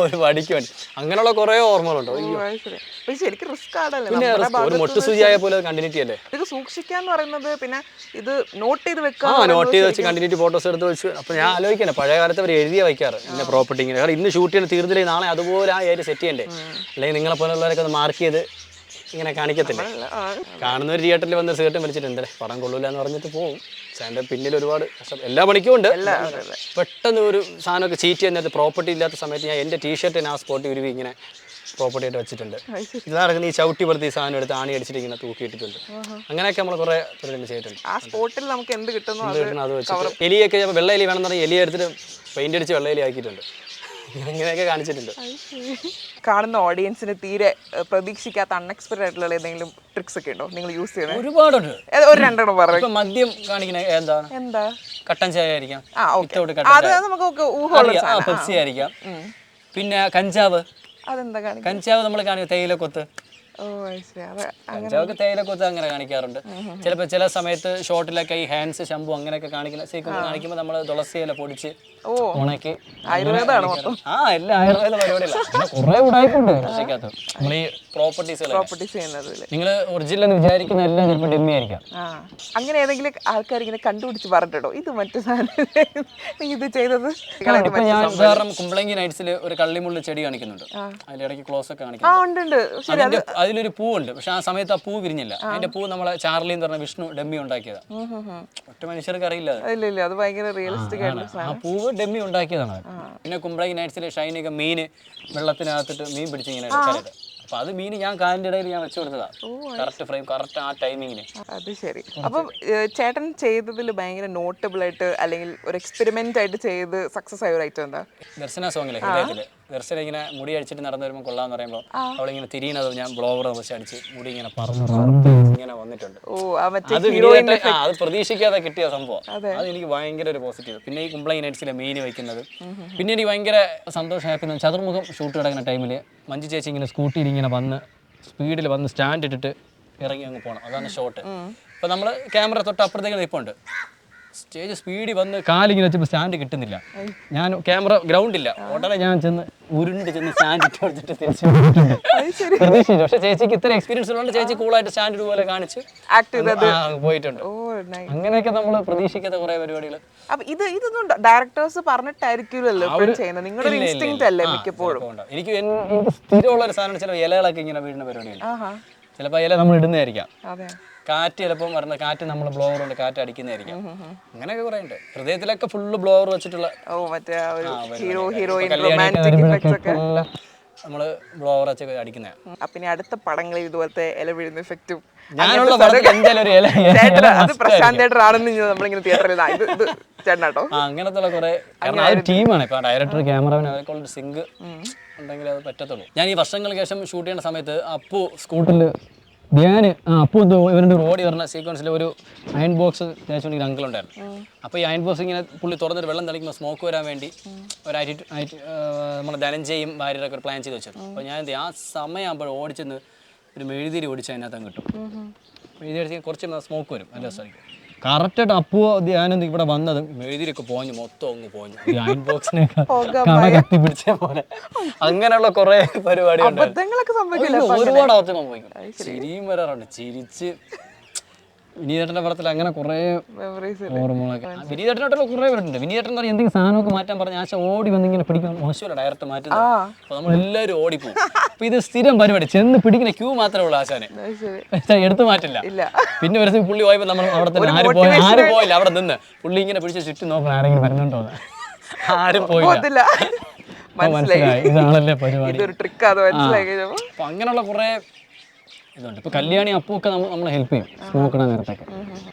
ഒരു വടിക്ക് വേണ്ടി. അങ്ങനെയുള്ള കുറേ ഓർമ്മകളുണ്ടോ? ശരിക്കും റിസ്ക് ആണല്ലേ, പിന്നെ ഒരു മൊട്ടു സൂചിയായ പോലെ കണ്ടിന്യൂറ്റി അല്ലേ ഇത് സൂക്ഷിക്കാന്ന് പറയുന്നത്. പിന്നെ ഇത് നോട്ട് ചെയ്ത് വെക്കുക, നോട്ട് ചെയ്ത് വെച്ച് കണ്ടിന്യൂറ്റി ഫോട്ടോസ് എടുത്ത് വെച്ച്. അപ്പോൾ ഞാൻ ആലോചിക്കണേ, പഴയ കാലത്ത് അവർ എഴുതിയ വയ്ക്കാറ് ഇന്ന പ്രോപ്പർട്ടി ഇങ്ങനെ. കാരണം ഇന്ന് ഷൂട്ട് ചെയ്ത് തീർന്നില്ലെങ്കിൽ നാളെ അതുപോലെ ആ ഏരിയ സെറ്റ് ചെയ്യണ്ടേ. അല്ലെങ്കിൽ നിങ്ങളെ പോലുള്ളവരൊക്കെ ഒന്ന് മാർക്ക് ചെയ്ത് ഇങ്ങനെ കാണിക്കത്തില്ല. കാണുന്ന ഒരു തിയേറ്ററിൽ വന്ന് സിഗരറ്റും വലിച്ചിട്ടുണ്ട്, പടം കൊള്ളൂല എന്ന് പറഞ്ഞിട്ട് പോകും. പക്ഷേ അതിൻ്റെ പിന്നിൽ ഒരുപാട് എല്ലാ പണിക്കും ഉണ്ട്. പെട്ടെന്ന് ഒരു സാധനമൊക്കെ ചീറ്റ് ചെയ്യുന്നത് പ്രോപ്പർട്ടി ഇല്ലാത്ത സമയത്ത് ഞാൻ എൻ്റെ ടീഷർട്ടിന് ആ സ്പോട്ടിൽ ഉരുവി ഇങ്ങനെ പ്രോപ്പർട്ടി ആയിട്ട് വെച്ചിട്ടുണ്ട്. ഇതാണെങ്കിൽ ഈ ചവിട്ടി പുറത്ത് ഈ സാധനം എടുത്ത് ആണി അടിച്ചിട്ട് ഇങ്ങനെ തൂക്കിയിട്ടിട്ടുണ്ട്. അങ്ങനെയൊക്കെ നമ്മൾ കുറേ പരിപാടി ചെയ്തിട്ടുണ്ട്. ആ സ്പോട്ടിൽ നമുക്ക് എന്ത് കിട്ടുന്നു അത് വെച്ചിട്ട് എലിയൊക്കെ ചിലപ്പോൾ വെള്ള എലി വേണമെന്ന് പറഞ്ഞാൽ എലിയെ എടുത്തിട്ട് പെയിന്റ് അടിച്ച് വെള്ള എലി ആക്കിയിട്ടുണ്ട്. അങ്ങനെയൊക്കെ കാണിച്ചിട്ടുണ്ട്. കാണുന്ന ഓഡിയൻസിന് തീരെ പ്രതീക്ഷിക്കാത്ത അൺഎക്സ്പെക്ടഡ് ആയിട്ടുള്ള ഏതെങ്കിലും ട്രിക്സ് ഒക്കെ ഉണ്ടോ നിങ്ങൾ യൂസ് ചെയ്യുന്നത്? ഒരുപാടുണ്ട്. ഒരു രണ്ടെണ്ണം പറഞ്ഞു. മദ്യം കാണിക്കുന്ന എന്താ കട്ടൻ ചായ ആയിരിക്കാം, നമുക്ക് ഊഹമുള്ള പെപ്സി ആയിരിക്കാം. പിന്നെ കഞ്ചാവ്, അതെന്താ കാണിക്കുക? കഞ്ചാവ് നമ്മൾ കാണിക്കും തേയിലക്കൊത്ത്. കഞ്ചാവൊക്കെ തേയിലക്കൊത്ത് അങ്ങനെ കാണിക്കാറുണ്ട്. ചിലപ്പോൾ ചില സമയത്ത് ഷോട്ടിലൊക്കെ ഈ ഹാൻഡ്സ് ശമ്പു അങ്ങനെയൊക്കെ കാണിക്കുന്ന സീക്വൻസ് കാണിക്കുമ്പോൾ നമ്മൾ തുളസി ഇല പൊടിച്ച് ഉണക്കി ആയുർവേദമാണോ? എല്ലാം ആയുർവേദ പരിപാടിയില്ല. കുറെ ഉടായിട്ടുണ്ട് നമ്മൾ ഈ പ്രോപ്പർട്ടീസ് ചെയ്യുന്നത്. നിങ്ങൾ ഒറിജിനൽ എന്ന് വിചാരിക്കുന്ന എല്ലാം ചിലപ്പോൾ ഡെമ്മി ആയിരിക്കാം. അങ്ങനെ ഏതെങ്കിലും ആൾക്കാർ ഇങ്ങനെ കണ്ടുപിടിച്ച് പറഞ്ഞിട്ടോ ഇത് മറ്റു സാധനം ഇത് ചെയ്തത്? ഇപ്പൊ ഞാൻ ഉദാഹരണം കുമ്പളങ്ങി നൈറ്റ്സിൽ ഒരു കള്ളിമുള്ളി ചെടി കാണിക്കുന്നുണ്ട്, അതിലിടയ്ക്ക് ക്ലോസ് ഒക്കെ കാണിക്കുന്നുണ്ട്. അതിലൊരു പൂവുണ്ട്, പക്ഷെ ആ സമയത്ത് ആ പൂ വിരിഞ്ഞില്ല. അതിന്റെ പൂ നമ്മളെ ചാർലി എന്ന് പറഞ്ഞ വിഷ്ണു ഡെമ്മി ഉണ്ടാക്കിയതാ. ഒറ്റ മനുഷ്യർക്ക് അറിയില്ല അത് ഭയങ്കര റിയലിസ്റ്റിക് ആയിട്ടുള്ള ആ പൂവ് ഡെമ്മി ഉണ്ടാക്കിയതാണ്. പിന്നെ കുമ്പളങ്ങി നൈറ്റ്സിലെ ഷൈനൊക്കെ മീന് വെള്ളത്തിനകത്തിട്ട് മീൻ പിടിച്ചിങ്ങനെ എടുക്കാറുണ്ട്. അപ്പൊ അത് മീൻ ഞാൻ കാലിന്റെ ഇടയിൽ ഞാൻ വെച്ചു കൊടുത്തതാ. കറക്റ്റ് ഫ്രെയിം, കറക്റ്റ് ആ ടൈമിങ്ങിന്. അത് ശരി. അപ്പം ചേട്ടൻ ചെയ്തതിൽ ഭയങ്കര നോട്ടബിൾ ആയിട്ട് അല്ലെങ്കിൽ ഒരു എക്സ്പെരിമെന്റ് ആയിട്ട് ചെയ്ത് സക്സസ് ആയ ഒരു ഐറ്റം എന്താ? ദർശന സോങ്ങിലെ ഹൃദയത്തില് ദർശന ഇങ്ങനെ മുടി അടിച്ചിട്ട് നടന്നു വരുമ്പോൾ കൊള്ളാന്ന് പറയുമ്പോൾ അവളിങ്ങനെ തിരിയണത് ഞാൻ ബ്ലോവർ വെച്ച് അടിച്ച് മുടി ഇങ്ങനെ പറന്ന് ഇങ്ങനെ വന്നിട്ടുണ്ട്. അത് പ്രതീക്ഷിക്കാതെ കിട്ടിയ സംഭവം. അത് എനിക്ക് ഭയങ്കര ഒരു പോസിറ്റീവ്. പിന്നെ ഈ കുമ്പളങ്ങി നൈറ്റ്സിലെ മീൻ വയ്ക്കുന്നത്, പിന്നെ എനിക്ക് ഭയങ്കര സന്തോഷമായിരുന്നു. ചതുർമുഖം ഷൂട്ട് കിടക്കുന്ന ടൈമിൽ മഞ്ജു ചേച്ചി ഇങ്ങനെ സ്കൂട്ടിയിൽ ഇങ്ങനെ വന്ന് സ്പീഡിൽ വന്ന് സ്റ്റാൻഡ് ഇട്ടിട്ട് ഇറങ്ങി അങ്ങ് പോകണം. അതാണ് ഷോട്ട്. അപ്പോൾ നമ്മൾ ക്യാമറ തൊട്ട് അപ്പുറത്തേക്ക് നിൽപ്പുണ്ട്. സ്റ്റേജ് സ്പീഡിൽ വന്ന് കാലിങ്ങനെ വെച്ചപ്പോൾ സ്റ്റാൻഡ് കിട്ടുന്നില്ല. ഞാൻ ക്യാമറ ഗ്രൗണ്ടില്ല, ഉടനെ ഞാൻ ചെന്ന് ഉരുണ്ട് ചെന്ന് സ്റ്റാൻഡ് ഇട്ട് കൊടുത്തിട്ട് തിരിച്ചു പ്രതീക്ഷിച്ചു. പക്ഷേ ചേച്ചിക്ക് ഇത്ര എക്സ്പീരിയൻസ് ഉള്ളതുകൊണ്ട് ചേച്ചി കൂളായിട്ട് സ്റ്റാൻഡ് ഇതുപോലെ കാണിച്ച് പോയിട്ടുണ്ട്. അങ്ങനെയൊക്കെ നമ്മൾ പ്രതീക്ഷിക്കാത്ത കുറെ പരിപാടികൾ. ഇതൊന്നും ഡയറക്ടേഴ്സ് പറഞ്ഞിട്ടായിരിക്കുമല്ലോ ചെയ്യുന്നത്, നിങ്ങളുടെ ഇൻസ്റ്റിങ്ക്റ്റ് അല്ലേ മിക്കപ്പോഴും? എനിക്ക് സ്ഥിരമുള്ള ഒരു സാധനം ചില ഇലകളൊക്കെ ഇങ്ങനെ വീഴുന്ന പരിപാടിയാണ്. ചിലപ്പോൾ ഇല നമ്മൾ ഇടുന്നതായിരിക്കാം, കാറ്റ് ചിലപ്പം വരുന്ന കാറ്റ് നമ്മൾ ബ്ലോവർ കൊണ്ട് കാറ്റ് അടിക്കുന്നതായിരിക്കും. അങ്ങനെയൊക്കെ കുറെ ഉണ്ട്. ഹൃദയത്തിലൊക്കെ ഫുള്ള് ബ്ലോവർ വെച്ചിട്ടുള്ള നമ്മള് ബ്ലോവർ വെച്ചൊക്കെ അടിക്കുന്നതാണ്. പിന്നെ അടുത്ത പടങ്ങളിൽ ഇതുപോലത്തെ ഇല വീഴുന്ന എഫക്റ്റും പ്രശാന്ത് തിയേറ്റർ ആണെന്ന് നമ്മളിങ്ങനെ തിയേറ്ററിൽ ചേട്ടനാട്ടോ അങ്ങനത്തെ കുറെ ടീമാണ്. ഇപ്പൊ ഡയറക്ടർ, ക്യാമറമാൻ, അതൊക്കെ ഉള്ള സിങ്ക് ഉണ്ടെങ്കിൽ അത് പറ്റത്തുള്ളൂ. ഞാൻ ഈ വർഷങ്ങൾക്ക് ശേഷം ഷൂട്ട് ചെയ്യുന്ന സമയത്ത് അപ്പു സ്കൂട്ടറിൽ ഞാൻ അപ്പോൾ ഇവരുടെ ഓടി വരുന്ന സീക്വൻസിൽ ഒരു അയൺ ബോക്സ് തേച്ചുകൊണ്ടിരിക്കുന്ന അങ്കിൾ ഉണ്ടായിരുന്നു. അപ്പോൾ ഈ അയൺ ബോക്സ് ഇങ്ങനെ പുള്ളി തുറന്നിട്ട് വെള്ളം തളിക്കുമ്പോൾ സ്മോക്ക് വരാൻ വേണ്ടി ഒരു നമ്മുടെ ധനഞ്ജയും ഭാര്യയൊക്കെ ഒരു പ്ലാൻ ചെയ്ത് വെച്ചിരുന്നു. അപ്പോൾ ഞാൻ ആ സമയമാകുമ്പോൾ ഓടിച്ചെന്ന് ഒരു മെഴുതിരി ഓടിച്ച് അതിനകത്ത് കിട്ടും. മെഴുതിരി അടിച്ച് കുറച്ച് സ്മോക്ക് വരും, നല്ല രസമായിരിക്കും. കറക്റ്റായിട്ട് അപ്പോൾ ഞാനൊന്ന് ഇവിടെ വന്നതും മെഴുതിരിയൊക്കെ പോഞ്ഞു, മൊത്തം അങ്ങ് പോഞ്ഞു. ഈ അയൺ ബോക്സിനെ കണ കത്തി പിടിച്ച പോലെ അങ്ങനെയുള്ള കുറെ പരിപാടികളുണ്ട്. ഒരുപാട് അബദ്ധം സംഭവിക്കും. ചിരിയും വരാറുണ്ട്. ചിരിച്ച് വിനീതേട്ടൻ്റെ പടത്തിൽ അങ്ങനെ കുറേ ഓർമ്മകളൊക്കെ. വിനീതേട്ടനായിട്ടുള്ള കുറേ പേരുണ്ട്. വിനീതേട്ടൻ പറഞ്ഞാൽ എന്തെങ്കിലും സാധനമൊക്കെ മാറ്റാൻ പറഞ്ഞ ആശ ഓടി വന്ന് ഇങ്ങനെ പിടിക്കാൻ മോശമല്ല ഡയറക്റ്റ് മാറ്റുന്നത്. അപ്പോൾ നമ്മളെല്ലാവരും ഓടിപ്പോവും. അപ്പോൾ ഇത് സ്ഥിരം പരിപാടി, ചെന്ന് പിടിക്കുന്ന ക്യൂ മാത്രമേ ഉള്ളൂ ആശാനെ, എടുത്തു മാറ്റില്ല. പിന്നെ ഒരു ദിവസം പുള്ളി പോയപ്പോൾ നമ്മൾ അവിടെ തന്നെ ആരും പോയില്ല. അവിടെ നിന്ന് പുള്ളി ഇങ്ങനെ പിടിച്ച് ചുറ്റും നോക്കണം ആരെങ്കിലും വരുന്നുണ്ടോ, ആരും പോയില്ല. മനസ്സിലായി ഇതാണല്ലേ പരിപാടി. അപ്പോൾ അങ്ങനെയുള്ള കുറേ ഇതുണ്ട്. ഇപ്പോൾ കല്യാണി അപ്പുവൊക്കെ നമ്മളെ ഹെൽപ്പ് ചെയ്യും സ്മോക്ക് ഇടാൻ നേരത്തൊക്കെ.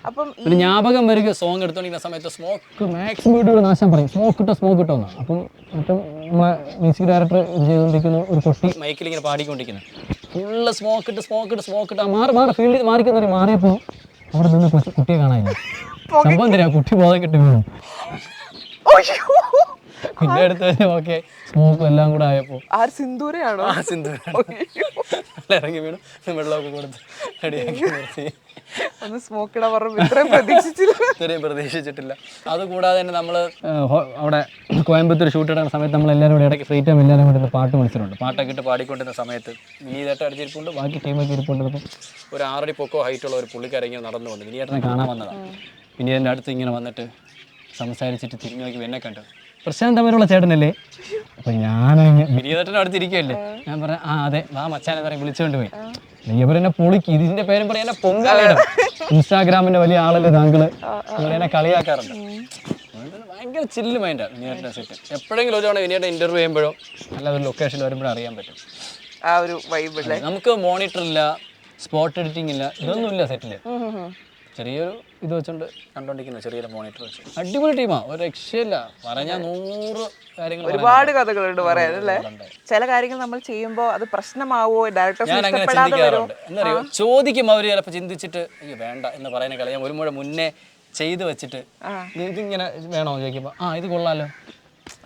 അപ്പം പിന്നെ ജ്ഞാപകം വരിക സോങ് എടുത്തോണ്ടിരിക്കുന്ന സമയത്ത് സ്മോക്ക് മാക്സിമം ഇട്ട് നാശം പറയും സ്മോക്ക് ഇട്ടോ എന്നാ. അപ്പം മറ്റും നമ്മളെ മ്യൂസിക് ഡയറക്ടർ ഇത് ചെയ്തുകൊണ്ടിരിക്കുന്ന ഒരു കുട്ടി മൈക്കിൽ ഇങ്ങനെ പാടിക്കൊണ്ടിരിക്കുന്നത് ഫുള്ള് സ്മോക്ക് ഇട്ട് മാറി ഫീൽഡിൽ മാറിയപ്പോൾ അവിടെ നിന്ന് കുട്ടിയെ കാണാനില്ല. സംഭവം തരാം, കുട്ടി ബോധം കിട്ടി വീണു. പിന്നെ അടുത്ത് ഓക്കെ സ്മോക്കും എല്ലാം കൂടെ ആയപ്പോൾ സിന്ദൂരയാണോ ഇറങ്ങി വീണു, വെള്ളമൊക്കെ കൊടുത്ത് റെഡിയാക്കി നിർത്തി. ഒന്ന് സ്മോക്ക് ഇടാൻ പറഞ്ഞു, ഇത്രയും പ്രതീക്ഷിച്ചില്ല. ഇത്രയും പ്രതീക്ഷിച്ചിട്ടില്ല. അതുകൂടാതെ തന്നെ നമ്മൾ അവിടെ കോയമ്പത്തൂർ ഷൂട്ട് ഇടുന്ന സമയത്ത് നമ്മളെല്ലാവരും കൂടെ ഇടയ്ക്ക് ഫ്രീ ടൈം എല്ലാവരും കൂടെ പാട്ട് മത്സരമുണ്ട്. പാട്ടൊക്കെ ഇട്ട് പാടിക്കൊണ്ടിരുന്ന സമയത്ത് വിനീതേട്ടൻ അടിച്ചിരിപ്പുണ്ട്, ബാക്കി ടീമൊക്കെ ഇരിപ്പുണ്ട്. അപ്പം ഒരു 6 അടി പൊക്കോ ഹൈറ്റുള്ള ഒരു പുള്ളിക്കാരൻ ഇങ്ങനെ നടന്നു വന്നു. വിനീതേട്ടനെ കാണാൻ വന്നതാണ്. വിനീതൻ്റെ അടുത്ത് ഇങ്ങനെ വന്നിട്ട് സംസാരിച്ചിട്ട് തിരിഞ്ഞു നോക്കി എന്നെ കണ്ടു. പ്രശാന്ത് തമ്മിലുള്ള ചേട്ടനല്ലേ? അപ്പം ഞാൻ വിനീതേട്ടൻ്റെ അടുത്തിരിക്കുകയല്ലേ, ഞാൻ പറയാം അതെ വാ മച്ചാനെ പറയും വിളിച്ചുകൊണ്ട് പോയി. ഇവരെന്നെ പൊളിക്ക്, ഇതിൻ്റെ പേരും പറയാൻ എന്നെ പൊങ്കാലയിടും. ഇൻസ്റ്റാഗ്രാമിൻ്റെ വലിയ ആളല്ലേ താങ്കള്, എന്നെ കളിയാക്കാറുണ്ട്. ഭയങ്കര ചില്ല് മൈൻഡാണ് വിനീതേട്ടൻ്റെ സെറ്റ്. എപ്പോഴെങ്കിലും ഒരു തവണ വിനീതേട്ടൻ ഇൻ്റർവ്യൂ ചെയ്യുമ്പോഴോ അല്ലാതെ ഒരു ലൊക്കേഷനിൽ വരുമ്പോഴും അറിയാൻ പറ്റും ആ ഒരു വൈബ്. നമുക്ക് മോണിറ്റർ ഇല്ല, സ്പോട്ട് എഡിറ്റിംഗ് ഇല്ല, ഇതൊന്നുമില്ല സെറ്റിൽ. ചെറിയൊരു ഇത് വെച്ചോണ്ട് കണ്ടോണ്ടിരിക്കുന്ന ചെറിയൊരു മോണിറ്റർ വെച്ച് അടിപൊളി ടീമാ, ഒരു രക്ഷയില്ല. പറഞ്ഞാൽ 100 കാര്യങ്ങൾ, ഒരുപാട് കഥകളുണ്ട് പറയാനല്ലേ. ചില കാര്യങ്ങൾ നമ്മൾ ചെയ്യുമ്പോൾ അത് പ്രശ്നമാവോ, ഡയറക്ടേഴ്സ് ഞാൻ അങ്ങനെ ചിന്തിക്കാറുണ്ട്. എന്നറിയോ, ചോദിക്കും അവർ ചിലപ്പോൾ ചിന്തിച്ചിട്ട് അയ്യോ വേണ്ട എന്ന് പറയുന്ന ഞാൻ ഒരു മുഴ മുന്നേ ചെയ്ത് വെച്ചിട്ട് ഇതിങ്ങനെ വേണോ ചോദിക്കുമ്പോൾ ഇത് കൊള്ളാലോ,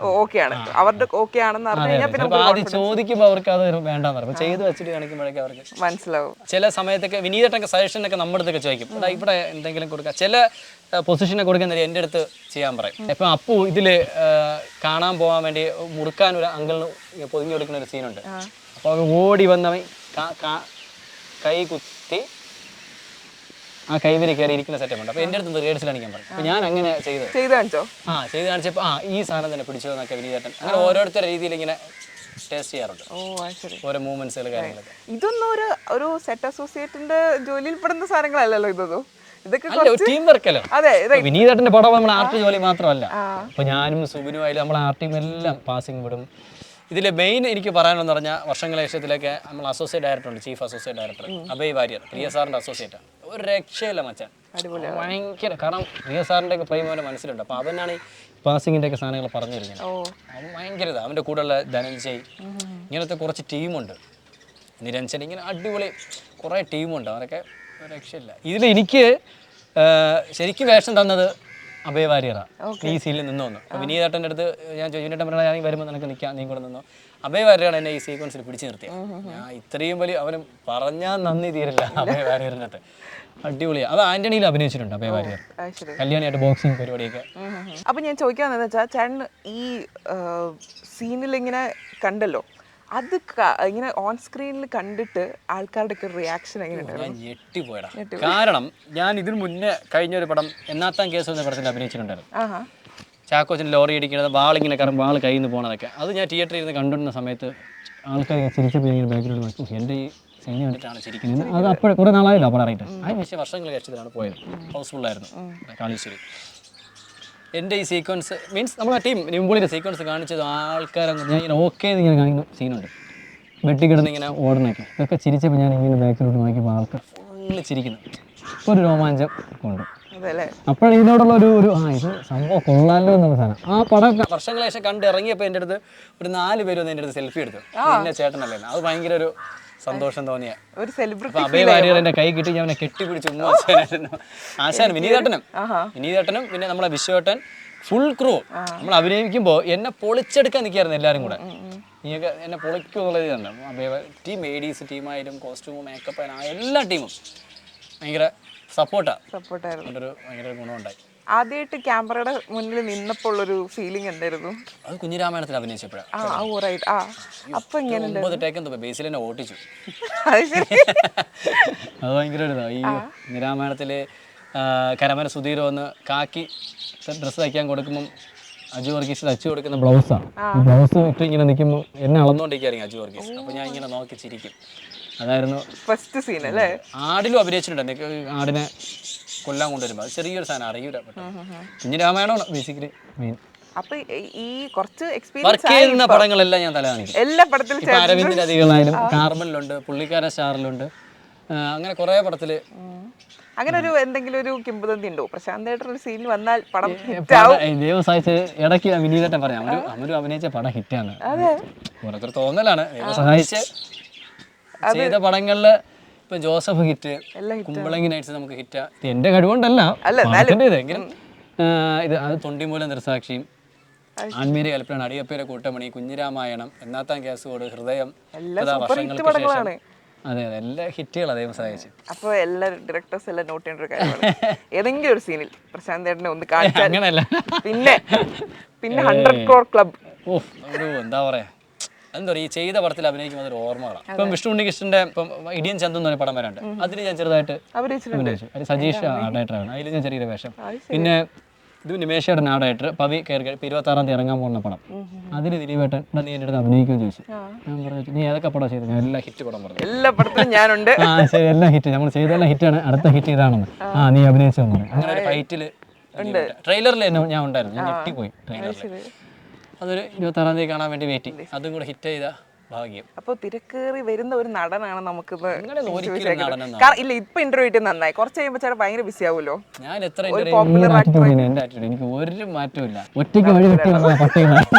ഓക്കെയാണ്, അവരുടെ ഓക്കെ ആണെന്ന് അറിഞ്ഞു കഴിഞ്ഞാൽ പിന്നെ ആദ്യം ചോദിക്കുമ്പോൾ അവർക്ക് അത് വേണ്ടാന്ന് പറയും. ചെയ്ത് വെച്ചിട്ട് കാണിക്കുമ്പോഴേക്കും അവർക്ക് മനസ്സിലാവും. ചില സമയത്തൊക്കെ വിനീതട്ടൊക്കെ സജഷനൊക്കെ നമ്മുടെ അടുത്തൊക്കെ ചോദിക്കും, ഇവിടെ എന്തെങ്കിലും കൊടുക്കുക, ചില പൊസിഷനെ കൊടുക്കുന്ന എൻ്റെ അടുത്ത് ചെയ്യാൻ പറയും. ഇപ്പം അപ്പു ഇതിൽ കാണാൻ പോകാൻ വേണ്ടി മുറുക്കാൻ ഒരു അങ്കിളിന് പൊതിഞ്ഞു കൊടുക്കുന്ന ഒരു സീനുണ്ട്. അപ്പോൾ അവർ ഓടി വന്നവൻ കൈ കുത്തി ആ കൈവരി കയറി ഇരിക്കുന്ന സെറ്റപ്പ് ഉണ്ട്. അപ്പോൾ എൻ്റെ അടുത്ത് റിഹേഴ്സൽ കാണിക്കാൻ പറയും. അപ്പോൾ ഞാൻ അങ്ങനെ ചെയ്ത് കാണിച്ചപ്പോൾ ഈ സാധനം തന്നെ പിടിച്ചോ എന്നൊക്കെ വിനീതേട്ടൻ അങ്ങനെ ഓരോരുത്തരുടെ രീതിയിൽ ഇങ്ങനെ ടേസ്റ്റ് ചെയ്യാറുണ്ട്. ഓരോ മൂവ്മെന്റ്സുകൾ കാര്യങ്ങളൊക്കെ. ഇതൊന്നും ഒരു സെറ്റ് അസോസിയേറ്റിന്റെ ജോലിയിൽ പെടുന്ന സാധനങ്ങളല്ലല്ലോ ഇതൊന്നും. ടീം വർക്കല്ലോ. അതെ, വിനീതേട്ടന്റെ പടം നമ്മുടെ ആർട്ട് ജോലി മാത്രമല്ല. അപ്പോൾ ഞാനും സുബിനും ആയാലും നമ്മളെ ആർട്ട് ടീം എല്ലാം പാസിംഗ് വിടും. ഇതിൽ മെയിൻ എനിക്ക് പറയാനെന്ന് പറഞ്ഞാൽ വർഷങ്ങളേഷത്തിലൊക്കെ നമ്മൾ അസോസിയേറ്റ് ഡയറക്ടർ ഉണ്ട്, chief associate director Abhay Warrier, Priya സാറിൻ്റെ അസോസിയേറ്റാണ്. ഒരു രക്ഷയില്ല മച്ചാൻ, ഭയങ്കര. കാരണം പ്രിയ സാറിൻ്റെ ഒക്കെ പ്രൈം അവൻ്റെ മനസ്സിലുണ്ട്. അപ്പോൾ അവനാണ് ഈ പാസിങ്ങിൻ്റെ ഒക്കെ സാധനങ്ങൾ പറഞ്ഞു തരുന്നത്. അവൻ ഭയങ്കര ഇതാണ്. അവൻ്റെ കൂടെയുള്ള ധനഞ്ജയ്, ഇങ്ങനത്തെ കുറച്ച് ടീമുണ്ട്, നിരഞ്ജൻ, ഇങ്ങനെ അടിപൊളി കുറേ ടീമുണ്ട്. അവരൊക്കെ ഒരു രക്ഷയില്ല. ഇതിൽ എനിക്ക് ശരിക്കും വേഷം തന്നത് അഭയ വാര്യറാണ്. ഈ സീനിൽ നിന്നു വന്നു. അപ്പോൾ വിനീതേട്ടൻ്റെ അടുത്ത് ഞാൻ വിനീതേട്ടൻ പറഞ്ഞാൽ ഞാൻ വരുമ്പോൾ നിനക്ക് നിൽക്കാം, നീ കൂടെ നിന്നോ. അഭയ വാര്യറാണ് എന്നെ ഈ സീക്വൻസിൽ പിടിച്ചു നിർത്തിയത്. ഞാൻ ഇത്രയും വലിയ അവന് പറഞ്ഞാൽ നന്ദി തീരില്ല അഭയ വാര്യറിൻ്റെ അടുത്ത്. അടിപൊളിയാണ്. അത് ആന്റണിയിൽ അഭിനയിച്ചിട്ടുണ്ട് അഭയ വാര്യർ, കല്യാണിയായിട്ട് ബോക്സിങ് പരിപാടിയൊക്കെ. അപ്പം ഞാൻ ചോദിക്കാമെന്ന് വെച്ചാൽ ചേട്ടൻ ഈ സീനിൽ ഇങ്ങനെ കണ്ടല്ലോ, അത് ഇങ്ങനെ ഓൺ സ്ക്രീനിൽ കണ്ടിട്ട് ആൾക്കാരുടെ ഒക്കെ റിയാക്ഷൻ എങ്ങനെയുണ്ടായിരുന്നു? ഞാൻ ഞെട്ടിപ്പോയടാ. കാരണം ഞാൻ ഇതിന് മുന്നേ കഴിഞ്ഞൊരു പടം എന്നാത്താം കേസ് എന്ന പടത്തിൽ അഭിനയിച്ചിട്ടുണ്ടായിരുന്നു. ചാക്കോച്ചിന് ലോറി ഇടിക്കുന്നത്, വാളിങ്ങനെ കയറും, വാൾ കയ്യിൽ നിന്ന് പോകണതൊക്കെ. അത് ഞാൻ തിയേറ്ററിൽ ഇരുന്ന് കണ്ടുകൊണ്ടിരുന്ന സമയത്ത് ആൾക്കാർ ചിരിച്ചപ്പോൾ ഇങ്ങനെ ബാക്ക്ഗ്രൗണ്ട് നോക്കും, എൻ്റെ ഈ സീൻ കണ്ടിട്ടാണ് ചിരിക്കുന്നത്. അത് അപ്പോൾ കുറേ നാളായില്ല അപ്പോൾ അറിയിട്ട്. അതിന് ശേഷം വർഷങ്ങൾ കഴിച്ചതിലാണ് പോയത്. ഹൗസ്ഫുള്ളായിരുന്നു കാളീശ്വരി. എൻ്റെ ഈ സീക്വൻസ് മീൻസ് നമ്മളെ ടീം നിംബോളിൻ്റെ സീക്വൻസ് കാണിച്ചത് ആൾക്കാരങ്ങ് ഞാൻ ഇങ്ങനെ ഓക്കെ ഇങ്ങനെ കാണിക്കുന്ന സീനുണ്ട്, വെട്ടിക്കിടന്ന് ഇങ്ങനെ ഓടണൊക്കെ. ഇതൊക്കെ ചിരിച്ചപ്പോൾ ഞാൻ ഇങ്ങനെ ബാക്കിലോട്ട് നോക്കിയപ്പോൾ ആൾക്കാർ ഫുള്ള് ചിരിക്കുന്നു. ഒരു രോമാഞ്ചം കൊണ്ട് അപ്പോഴാണ് ഇതിനോടുള്ള ഒരു ഇത് സംഭവം കൊള്ളാലോ എന്നുള്ള സാധനം. ആ പടം വർഷങ്ങളെ ശേഷം കണ്ട് ഇറങ്ങിയപ്പോൾ എൻ്റെ അടുത്ത് ഒരു 4 പേര് വന്ന് എൻ്റെ അടുത്ത് സെൽഫി എടുത്തു. പിന്നെ ചേട്ടനല്ലേ, അത് ഭയങ്കര ഒരു സന്തോഷം തോന്നിയ ഒരു സെലിബ്രിറ്റി. അഭയ വാര്യർ എൻ്റെ കൈ കിട്ടി, ഞാൻ അവനെ കെട്ടിപ്പിടിച്ചു. ആശാൻ വിനീതേട്ടനും പിന്നെ നമ്മളെ വിശ്വേട്ടൻ, ഫുൾ ക്രൂ. നമ്മൾ അഭിനയിക്കുമ്പോൾ എന്നെ പൊളിച്ചെടുക്കാൻ നിൽക്കായിരുന്നു എല്ലാവരും കൂടെ. നീയൊക്കെ എന്നെ പൊളിക്കും എന്നുള്ളത് തന്നെ. അഭയ ടീം, ADs ടീമായാലും കോസ്റ്റ്യൂമും മേക്കപ്പ് എല്ലാ ടീമും ഭയങ്കര സപ്പോർട്ടായിരുന്നു. ഒരു ഭയങ്കര ഗുണമുണ്ടായി. ആദ്യമായിട്ട് ക്യാമറയുടെ മുന്നിൽ നിന്നപ്പോൾ ഉള്ളൊരു ഫീലിംഗ് എന്തായിരുന്നു? അത് കുഞ്ഞിരാമായണത്തിൽ അഭിനയിച്ചപ്പോഴാണ്. അപ്പൊ ഇങ്ങനെ 9 ടേക്കും ബേസിൽ തന്നെ ഓട്ടിച്ചു. അത് ഭയങ്കര ഈ കുഞ്ഞിരാമായണത്തില് കരമന സുധീർ വന്ന് കാക്കി ഡ്രസ്സ് തയ്ക്കാൻ കൊടുക്കുമ്പം അജു വർഗീസ് തച്ചു കൊടുക്കുന്ന ബ്ലൗസാണ്. ബ്ലൗസ് ഇട്ട് ഇങ്ങനെ നിൽക്കുമ്പോൾ എന്നെ അളന്നുകൊണ്ടിരിക്കുകയായിരുന്നു അജു വർഗീസ്. അപ്പോൾ ഞാൻ ഇങ്ങനെ നോക്കി ചിരിക്കും. അതായിരുന്നു ഫസ്റ്റ് സീൻ അല്ലേ? ആടിലും അഭിനയിച്ചിട്ടുണ്ട്. എനിക്ക് ആടിനെ കൊല്ലാൻ കൊണ്ടുവരുമ്പോൾ അത് ചെറിയൊരു സാധനം അറിയൂല. കുഞ്ഞിരാമായണമാണ് ബേസിക്കലി മെയിൻ. അപ്പൊ ഈ കുറച്ച് വർക്ക് ചെയ്യുന്ന പടങ്ങളെല്ലാം ഞാൻ തല കാണിക്കും. എല്ലാ പടത്തിലും അരവിന്ദിന്റെ അധികളായാലും കാർബണിലുണ്ട്, പുള്ളിക്കാരൻ സ്റ്റാറിലുണ്ട്, അങ്ങനെ കുറേ പടത്തിൽ അങ്ങനെ ഒരു എന്തെങ്കിലും ഒരു കിംവദന്തി ഉണ്ടോ പ്രശാന്ത് ഏട്ടൻ ഒരു സീനിൽ വന്നാൽ പടം ഹിറ്റ് ആവും? ദൈവം സഹായിച്ച് ഇടയ്ക്ക് വിനീതേട്ടൻ പറയാം അവര് അഭിനയിച്ച പടം ഹിറ്റാണ്. ഓരോരുത്തർ തോന്നലാണ്. ദൈവം സഹായിച്ച് ചെയ്ത പടങ്ങളിൽ ഇപ്പം ജോസഫ് ഹിറ്റ്, കുമ്പളങ്ങി നൈറ്റ്സ് നമുക്ക് ഹിറ്റാ. എൻ്റെ കഴിവുകൊണ്ടല്ല ഇതെങ്കിലും ഇത് അത് തൊണ്ടിമൂലം ദൃസാക്ഷിയും, ആൺമീര കൽപ്പന, അടിയപ്പേരെ കൂട്ടമണി, കുഞ്ഞിരാമായണം, എന്നാത്താൻ കേസുകോട്, ഹൃദയം, വർഷങ്ങൾക്ക് ശേഷം. അതെ അതെ, എല്ലാ ഹിറ്റുകളാണ് ദൈവം സഹായിച്ചു. അപ്പോൾ എല്ലാ ഡയറക്ടേഴ്സ് എല്ലാം നോട്ട് ചെയ്യേണ്ട ഒരു കാര്യമാണ് ഏതെങ്കിലും ഒരു സീനിൽ പ്രശാന്ത് ഏട്ടനെ ഒന്ന് കാണിച്ചാൽ അങ്ങനെയല്ല പിന്നെ 100 crore ക്ലബ്. ഒരു എന്താ പറയാ, എന്താ പറയുക, ഈ ചെയ്ത പടത്തിൽ അഭിനയിക്കുമ്പോൾ അതൊരു ഓർമ്മകളാണ്. ഇപ്പം വിഷ്ണു ഉണ്ണികൃഷ്ണന്റെ ഇപ്പം ഇടിയൻ ചന്തു എന്ന് പറഞ്ഞ പടം വരാണ്ട്, അതിന് ഞാൻ ചെറുതായിട്ട് അഭിനയിച്ചു. അത് സജീഷ് ആർട്ടായിട്ടാണ്, അതിൽ ഞാൻ ചെറിയൊരു വേഷം. പിന്നെ ഇത് നിമേഷയുടെ ആർട്ടായിട്ട് പവി കയറി 26-ാം തീയതി ഇറങ്ങാൻ പോകുന്ന പടം, അതിന് ദിലീപേട്ടൻ നീ എൻ്റെ അടുത്ത് അഭിനയിക്കുമെന്ന് ചോദിച്ചു. ഞാൻ പറഞ്ഞു നീ ഏതൊക്കെ പടം ചെയ്തു? ഞാൻ എല്ലാ ഹിറ്റ് പടം പറഞ്ഞു. എല്ലാ പടത്തിലും ഞാനുണ്ട്. ശരി, എല്ലാ ഹിറ്റ് നമ്മൾ ചെയ്തെല്ലാം ഹിറ്റാണ്, അടുത്ത ഹിറ്റ് ഇതാണെന്ന്. നീ അഭിനയിച്ചെന്ന് പറഞ്ഞു. അങ്ങനെ ഒരു ഫൈറ്റിൽ ട്രെയിലറിൽ ഞാൻ ഉണ്ടായിരുന്നു. ഞാൻ ഞെട്ടിപ്പോയി ട്രെയിലറിൽ. അതൊരു 26-ാം തീയതി കാണാൻ വേണ്ടി വെയിറ്റ്. അതും കൂടെ ഹിറ്റ് ചെയ്ത ഭാഗ്യം. അപ്പോൾ തിരക്കേറി വരുന്ന ഒരു നടനാണ് നമുക്ക്. നടനൊന്നും ഇല്ല, ഇപ്പൊ ഇന്റർവ്യൂ കിട്ടി നന്നായി. കുറച്ച് കഴിയുമ്പോൾ ചേട്ടാ ഭയങ്കര ബിസി ആവുമല്ലോ. ഞാൻ എത്ര എനിക്ക് ഒരു മാറ്റവും ഇല്ല. ഒറ്റയ്ക്ക് വഴി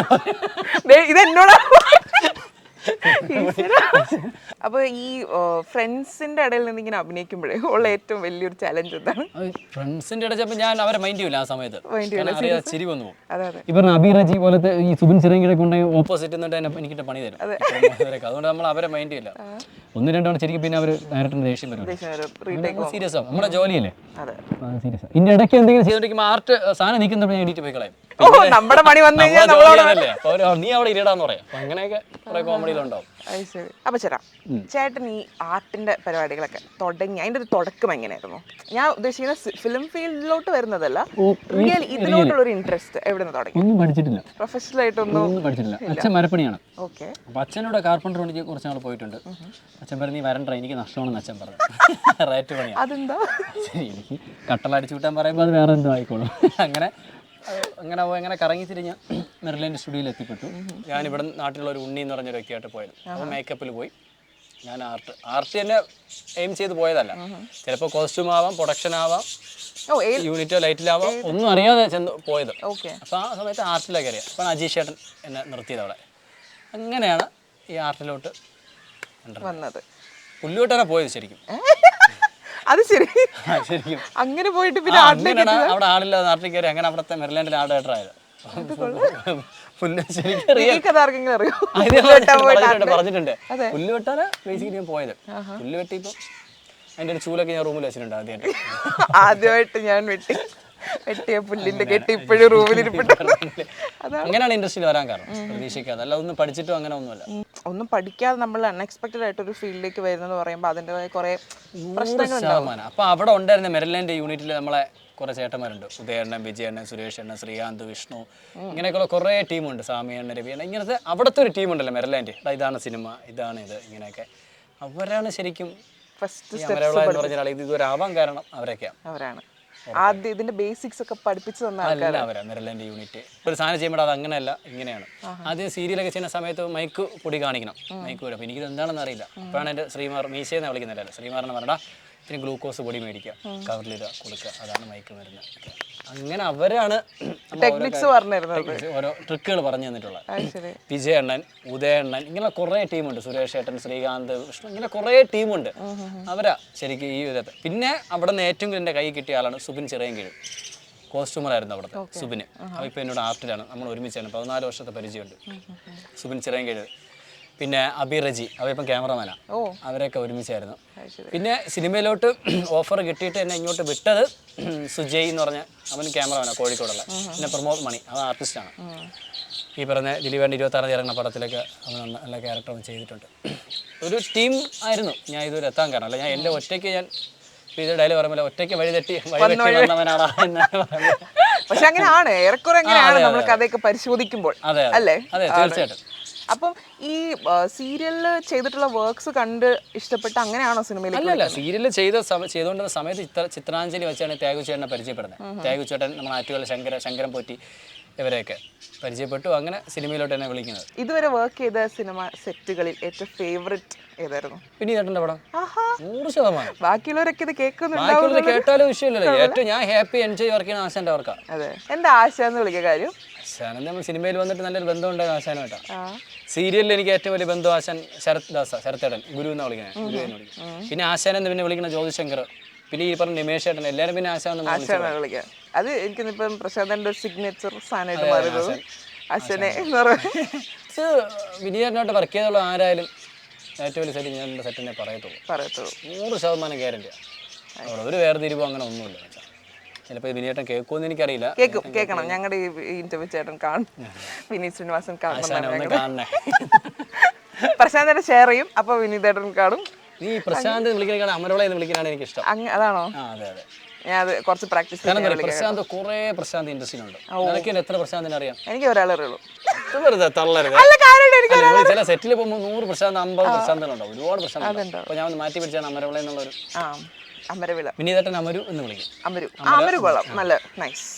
ഇത് എന്നോട്. അപ്പൊ ഈ ഫ്രണ്ട്സിന്റെ ഇടയിൽ നിന്ന് ഇങ്ങനെ അഭിനയിക്കുമ്പോഴേ ഉള്ള ഏറ്റവും വലിയൊരു ചലഞ്ച് എന്താണ്? ഫ്രണ്ട്സിന്റെ ഇടയിൽ ഞാൻ അവരെ മൈൻഡ് ചെയ്യില്ല ആ സമയത്ത്. ചിരി വന്നു പോകും. ഈ പറഞ്ഞ അബിറജി പോലത്തെ ഈ സുബിൻ ചിറങ്കിടെ കൊണ്ട് ഓപ്പോസിറ്റ് എനിക്ക് പണി തരും. അതുകൊണ്ട് നമ്മൾ അവരെ മൈൻഡ് ചെയ്യില്ല. 1-2 തവണ ശരിക്കും പിന്നെ അവർ ഡയറക്ടറിന് ദേഷ്യം വരും. സീരിയസ് ആവും, നമ്മുടെ ജോലിയല്ലേ. സീരിയസ്. ഇതിന്റെ ഇടയ്ക്ക് എന്തെങ്കിലും ചെയ്തോണ്ടിരിക്കുമ്പോൾ ആർട്ട് സാധനം നിൽക്കുന്നപ്പോൾ ഞാൻ എണീറ്റ് പോയി കളയും. നമ്മുടെ പണി വന്നു കഴിഞ്ഞാൽ നീ അവിടെ ഇരിടാന്ന് പറയാം. അപ്പൊ അങ്ങനെയൊക്കെ കുറെ കോമഡിയിലുണ്ടാവും. അപ്പൊ ചേട്ടൻ ഈ ആർട്ടിന്റെ പരിപാടികളൊക്കെ തുടങ്ങി അതിന്റെ ഒരു തുടക്കം എങ്ങനെയായിരുന്നു? ഞാൻ ഉദ്ദേശിക്കുന്ന ഫിലിം ഫീൽഡിലോട്ട് വരുന്നതല്ല, റിയൽ ഇതിലോട്ടുള്ള ഒരു ഇൻട്രസ്റ്റ് എവിടെ നിന്ന് തുടങ്ങി? ഒന്നും പഠിച്ചിട്ടില്ല, പ്രൊഫഷണൽ ആയിട്ടൊന്നും പഠിച്ചിട്ടില്ല. അച്ഛൻ മരപ്പണിയാണ്. ഓക്കെ. അപ്പൊ അച്ഛനോട് കാർപ്പൻ്റർ പണിക്ക് കുറച്ച് നാൾ പോയിട്ടുണ്ട്. അച്ഛൻ പറഞ്ഞു നീ വരണ്ട, എനിക്ക് നഷ്ടമാണെന്ന് അച്ഛൻ പറഞ്ഞു. റേറ്റ് പണിയാണ്. അതെന്താ? എനിക്ക് കട്ടളടിച്ചു വിട്ടാൻ പറയുമ്പോൾ അത് വേറെ എന്തോ ആയിക്കോളും. അങ്ങനെ കറങ്ങി തിരിഞ്ഞ് മെറിലാൻഡ് സ്റ്റുഡിയോയിൽ എത്തിപ്പെട്ടു. ഞാനിവിടെ നാട്ടിലുള്ള ഒരു ഉണ്ണി എന്ന് പറഞ്ഞൊരു വ്യക്തിയായിട്ട് പോയത്. അപ്പോൾ മേക്കപ്പിൽ പോയി. ഞാൻ ആർട്ട് തന്നെ എയിം ചെയ്ത് പോയതല്ല. ചിലപ്പോൾ കോസ്റ്റ്യൂം ആവാം, പ്രൊഡക്ഷൻ ആവാം, യൂണിറ്റോ ലൈറ്റിലാവാം, ഒന്നും അറിയാതെ ചെന്ന് പോയത്. അപ്പോൾ ആ സമയത്ത് ആർട്ടിലേക്ക് അറിയാം. അപ്പോൾ അജീഷ് ചേട്ടൻ എന്നെ നിർത്തിയത് അവിടെ. അങ്ങനെയാണ് ഈ ആർട്ടിലോട്ട് വന്നത്. പുല്ലുവട്ടാണ് പോയത് ശരിക്കും. അത് ശരി, ശരിക്കും അങ്ങനെ പോയിട്ട് പിന്നെ അവിടെ ആളില്ലാതെ നാട്ടിൽ കയറി. അങ്ങനെ അവിടുത്തെ മെറിലാൻഡിൽ ആർട്ട് ഡയറക്ടറായത്. പറഞ്ഞിട്ടുണ്ട്. പുല്ല് വെട്ടാണ് ബേസിക്കലി ഞാൻ പോയത്. പുല്ല് വെട്ടിയപ്പോ അതിന്റെ ഒരു ചൂലൊക്കെ ഞാൻ റൂമിൽ വെച്ചിട്ടുണ്ട്. ആദ്യമായിട്ട് ഞാൻ വെട്ടിയ പുല്ലിന്റെ കെട്ടി ഇപ്പോഴും റൂമിലിരിപ്പുണ്ട്. അങ്ങനെയാണ് ഇൻഡസ്ട്രിയിൽ വരാൻ കാരണം. പ്രതീക്ഷിക്കാതെ അല്ല, ഒന്നും പഠിച്ചിട്ടും അങ്ങനെ ഒന്നുമല്ല. ഒന്നും പഠിക്കാതെ നമ്മൾ അൺഎക്സ്പെക്ടഡ് ആയിട്ട് ഒരു ഫീൽഡിലേക്ക് വരുന്നത് പറയുമ്പോൾ അതിൻ്റെതായ കുറെ പ്രശ്നങ്ങളുണ്ടാവും. അപ്പൊ അവിടെ ഉണ്ടായിരുന്ന മെറിലാൻഡ് യൂണിറ്റിൽ നമ്മളെ കുറെ ചേട്ടന്മാരുണ്ട്. ഉദയണ്ണൻ, വിജയണ്ണൻ, സുരേഷ് അണ്ണൻ, ശ്രീകാന്ത്, വിഷ്ണു, ഇങ്ങനെയൊക്കെയുള്ള കുറേ ടീമുണ്ട്. സാമിയണ്ണ, രവിയണ്ണ, ഇങ്ങനത്തെ അവിടുത്തെ ഒരു ടീമുണ്ടല്ലോ മെറിലാൻഡ്. ഇതാണ് സിനിമ, ഇതാണ് ഇത്, ഇങ്ങനെയൊക്കെ. അവരാണ് ശരിക്കും എന്ന് പറഞ്ഞാൽ ഇതുവരെ ആവാൻ കാരണം അവരാണ്. ആദ്യം ഇതിന്റെ ബേസിക്സ് ഒക്കെ പഠിപ്പിച്ചു തന്ന അവരാ മെറിലാൻഡ് യൂണിറ്റ്. ഒരു സാധനം ചെയ്യുമ്പോൾ അത് അങ്ങനെയല്ല, ഇങ്ങനെയാണ്. ആദ്യം സീരിയലൊക്കെ ചെയ്യുന്ന സമയത്ത് മൈക്ക് പൊടി കാണിക്കണം. മൈക്ക് പൊടി. അപ്പോൾ എനിക്കിത് എന്താണെന്ന് അറിയില്ല. അപ്പോഴാണ് എൻ്റെ ശ്രീമാർ മീശയെന്ന് വിളിക്കുന്നില്ല. ശ്രീമാറിന് പറഞ്ഞാൽ ഇത്തിരി ഗ്ലൂക്കോസ് പൊടി മേടിക്കുക, കവറിലിടുക, കൊടുക്കുക, അതാണ് മൈക്ക് മരുന്ന്. അങ്ങനെ അവരാണ് ടെക്നിക്സ് പറഞ്ഞിരുന്നത്, ഓരോ ട്രിക്കുകൾ പറഞ്ഞു തന്നിട്ടുള്ളത്. വിജയണ്ണൻ, ഉദയണ്ണൻ, ഇങ്ങനെ കുറേ ടീമുണ്ട്. സുരേഷ് ഏട്ടൻ, ശ്രീകാന്ത്, വിഷ്ണു, ഇങ്ങനെ കുറേ ടീമുണ്ട്. അവരാ ശരിക്കും ഈ വിധത്തെ. പിന്നെ അവിടെ നിന്ന് ഏറ്റവും കൂടുതൽ എൻ്റെ കൈ കിട്ടിയ ആളാണ് സുബിൻ ചിറയൻകീഴ്. കോസ്റ്റ്യൂമറായിരുന്നു അവിടുത്തെ സുബിന്. അവ ഇപ്പോൾ എന്നോട് ആർട്ടിലാണ്, നമ്മൾ ഒരുമിച്ചാണ്. 14 വർഷത്തെ പരിചയമുണ്ട് സുബിൻ ചിറയൻകീഴ്. പിന്നെ അബിറജി, അവരിപ്പം ക്യാമറമാനാണ്. അവരൊക്കെ ഒരുമിച്ചായിരുന്നു. പിന്നെ സിനിമയിലോട്ട് ഓഫർ കിട്ടിയിട്ട് എന്നെ ഇങ്ങോട്ട് വിട്ടത് സുജയ് എന്ന് പറഞ്ഞ അവൻ ക്യാമറമാനാണ്, കോഴിക്കോടുള്ള. പിന്നെ പ്രമോദ് മണി, അവൻ ആർട്ടിസ്റ്റാണ്. ഈ പറഞ്ഞ ദിലീപേൻ്റെ 26 ഇറങ്ങുന്ന പടത്തിലൊക്കെ അവൻ നല്ല ക്യാരക്ടർ അവൻ ചെയ്തിട്ടുണ്ട്. ഒരു ടീം ആയിരുന്നു ഞാൻ ഇതുവരെ എത്താൻ കാരണം. അല്ല, ഞാൻ എൻ്റെ ഒറ്റയ്ക്ക് ഞാൻ ഇത് ഡയലോഗ് പറയുമ്പോൾ ഒറ്റയ്ക്ക് വഴിതെറ്റി വന്നവനാണ് എന്നാണ് പറയുന്നത്. പക്ഷെ അങ്ങനെയാണ്, ഏറെക്കുറെ അങ്ങനെയാണ് നമ്മൾ കഥയൊക്കെ പരിശോധിക്കുമ്പോൾ. അല്ലേ? അതെ, തീർച്ചയായിട്ടും. അപ്പം ഈ സീരിയലിൽ ചെയ്തിട്ടുള്ള വർക്ക്സ് കണ്ട് ഇഷ്ടപ്പെട്ട് അങ്ങനെയാണോ സിനിമയിൽ? അല്ല, സീരിയൽ ചെയ്തുകൊണ്ടിരുന്ന സമയത്ത് ചിത്രാഞ്ജലി വെച്ചാണ് ത്യാഗുചേട്ടനെ പരിചയപ്പെടുന്നത്. ത്യാഗുചേട്ടൻ നമ്മൾ ആറ്റുകാൽ ശങ്കരൻ പോറ്റി ഇവരെയൊക്കെ പരിചയപ്പെട്ടു. അങ്ങനെ സിനിമയിലോട്ട് എന്നെ വിളിക്കുന്നത്. ഇതുവരെ വർക്ക് ചെയ്ത സിനിമ സെറ്റുകളിൽ ഏറ്റവും ഫേവറേറ്റ് ഏതായിരുന്നു? വിനീതേട്ടൻ്റെ പടം ആഹാ 100%. ബാക്കിയുള്ളവരൊക്കെ ഇത് കേൾക്കുന്നുണ്ടാവും. ബാക്കിയുള്ളത് കേട്ടാലും വിഷയമില്ലല്ലോ. ഏറ്റവും ഞാൻ ഹാപ്പി എൻജോയ് വർക്ക് ചെയ്യുന്ന ആശാൻ്റെ വർക്കാണ്. അതെ, എന്താ ആശ എന്ന് വിളിക്കുക കാര്യം? ആശാനം നമ്മൾ സിനിമയിൽ വന്നിട്ട് നല്ലൊരു ബന്ധമുണ്ടായത് ആശാനുമായിട്ടാണ്. സീരിയലിൽ എനിക്ക് ഏറ്റവും വലിയ ബന്ധം ആശാൻ ശരത്തേടൻ, ഗുരു എന്നാണ് വിളിക്കുന്നത്. ഗുരുവിനെ വിളിക്കുന്നത്. പിന്നെ ആശാൻ എന്ന് പിന്നെ വിളിക്കുന്ന ജ്യോതിശങ്കർ, പിന്നെ ഈ പറഞ്ഞ നിമേഷ് ഏട്ടൻ, എല്ലാവരും പിന്നെ ആശാൻ വിളിക്കാം. അത് എനിക്കിപ്പം പ്രശാന്തന്റെ ഒരു സിഗ്നേച്ചർ സാധനമായിട്ട് മാറുന്നത് അശ്വനെ എന്ന് പറയുന്നത്. വിനീതനായിട്ട് വർക്ക് ചെയ്തുള്ള ആരായാലും ഏറ്റവും വലിയ സെറ്റ് ഞാൻ എൻ്റെ സെറ്റിനെ പറയത്തുള്ളൂ. 100% ഗ്യാരണ്ടിയാണ്. അവിടെ ഒരു വേർതിരിവോ അങ്ങനെ ഒന്നുമില്ല. ചിലപ്പോൾ വിനീതേട്ടൻ കേൾക്കുമെന്ന് എനിക്കറിയില്ല. കേൾക്കണം. ഞങ്ങളുടെ ഈ ഇന്റർവ്യൂ ചേട്ടൻ കാണും, വിനീത് ശ്രീനിവാസൻ കാണണം. കാണണേ. പ്രശാന്തനെ ഷെയർ ചെയ്യും, അപ്പൊ വിനീതേട്ടൻ കാണും. നീ പ്രശാന്ത് വിളിക്കുന്ന അമരവള എന്ന് വിളിക്കാനാണ് എനിക്ക് ഇഷ്ടം. അതാണോ? അതെ അതെ, ഞാൻ അത് കുറച്ച് പ്രാക്ടീസ് പ്രശാന്ത് കുറേ പ്രശാന്ത് ഇൻഡസ്ട്രിയിലുണ്ട്. നിനക്ക് എത്ര പ്രശാന്തിനെ അറിയാം? എനിക്ക് ഒരാളെ അറിയുള്ളൂ. തള്ളരുത്. ചില സെറ്റിൽ പോകുമ്പോൾ 100 പ്രശാന്ത് 50 പ്രശാന്തനുണ്ടോ, ഒരുപാട് പ്രശാന്ത്. അപ്പൊ ഞാൻ ഒന്ന് മാറ്റി പിടിച്ചാണ് അമരവള എന്നുള്ളൊരു. അമരവിള. വിനീതേട്ടൻ അമരു എന്ന് വിളിക്കും. അമരു കൊള്ളാം, നല്ല നൈസ്.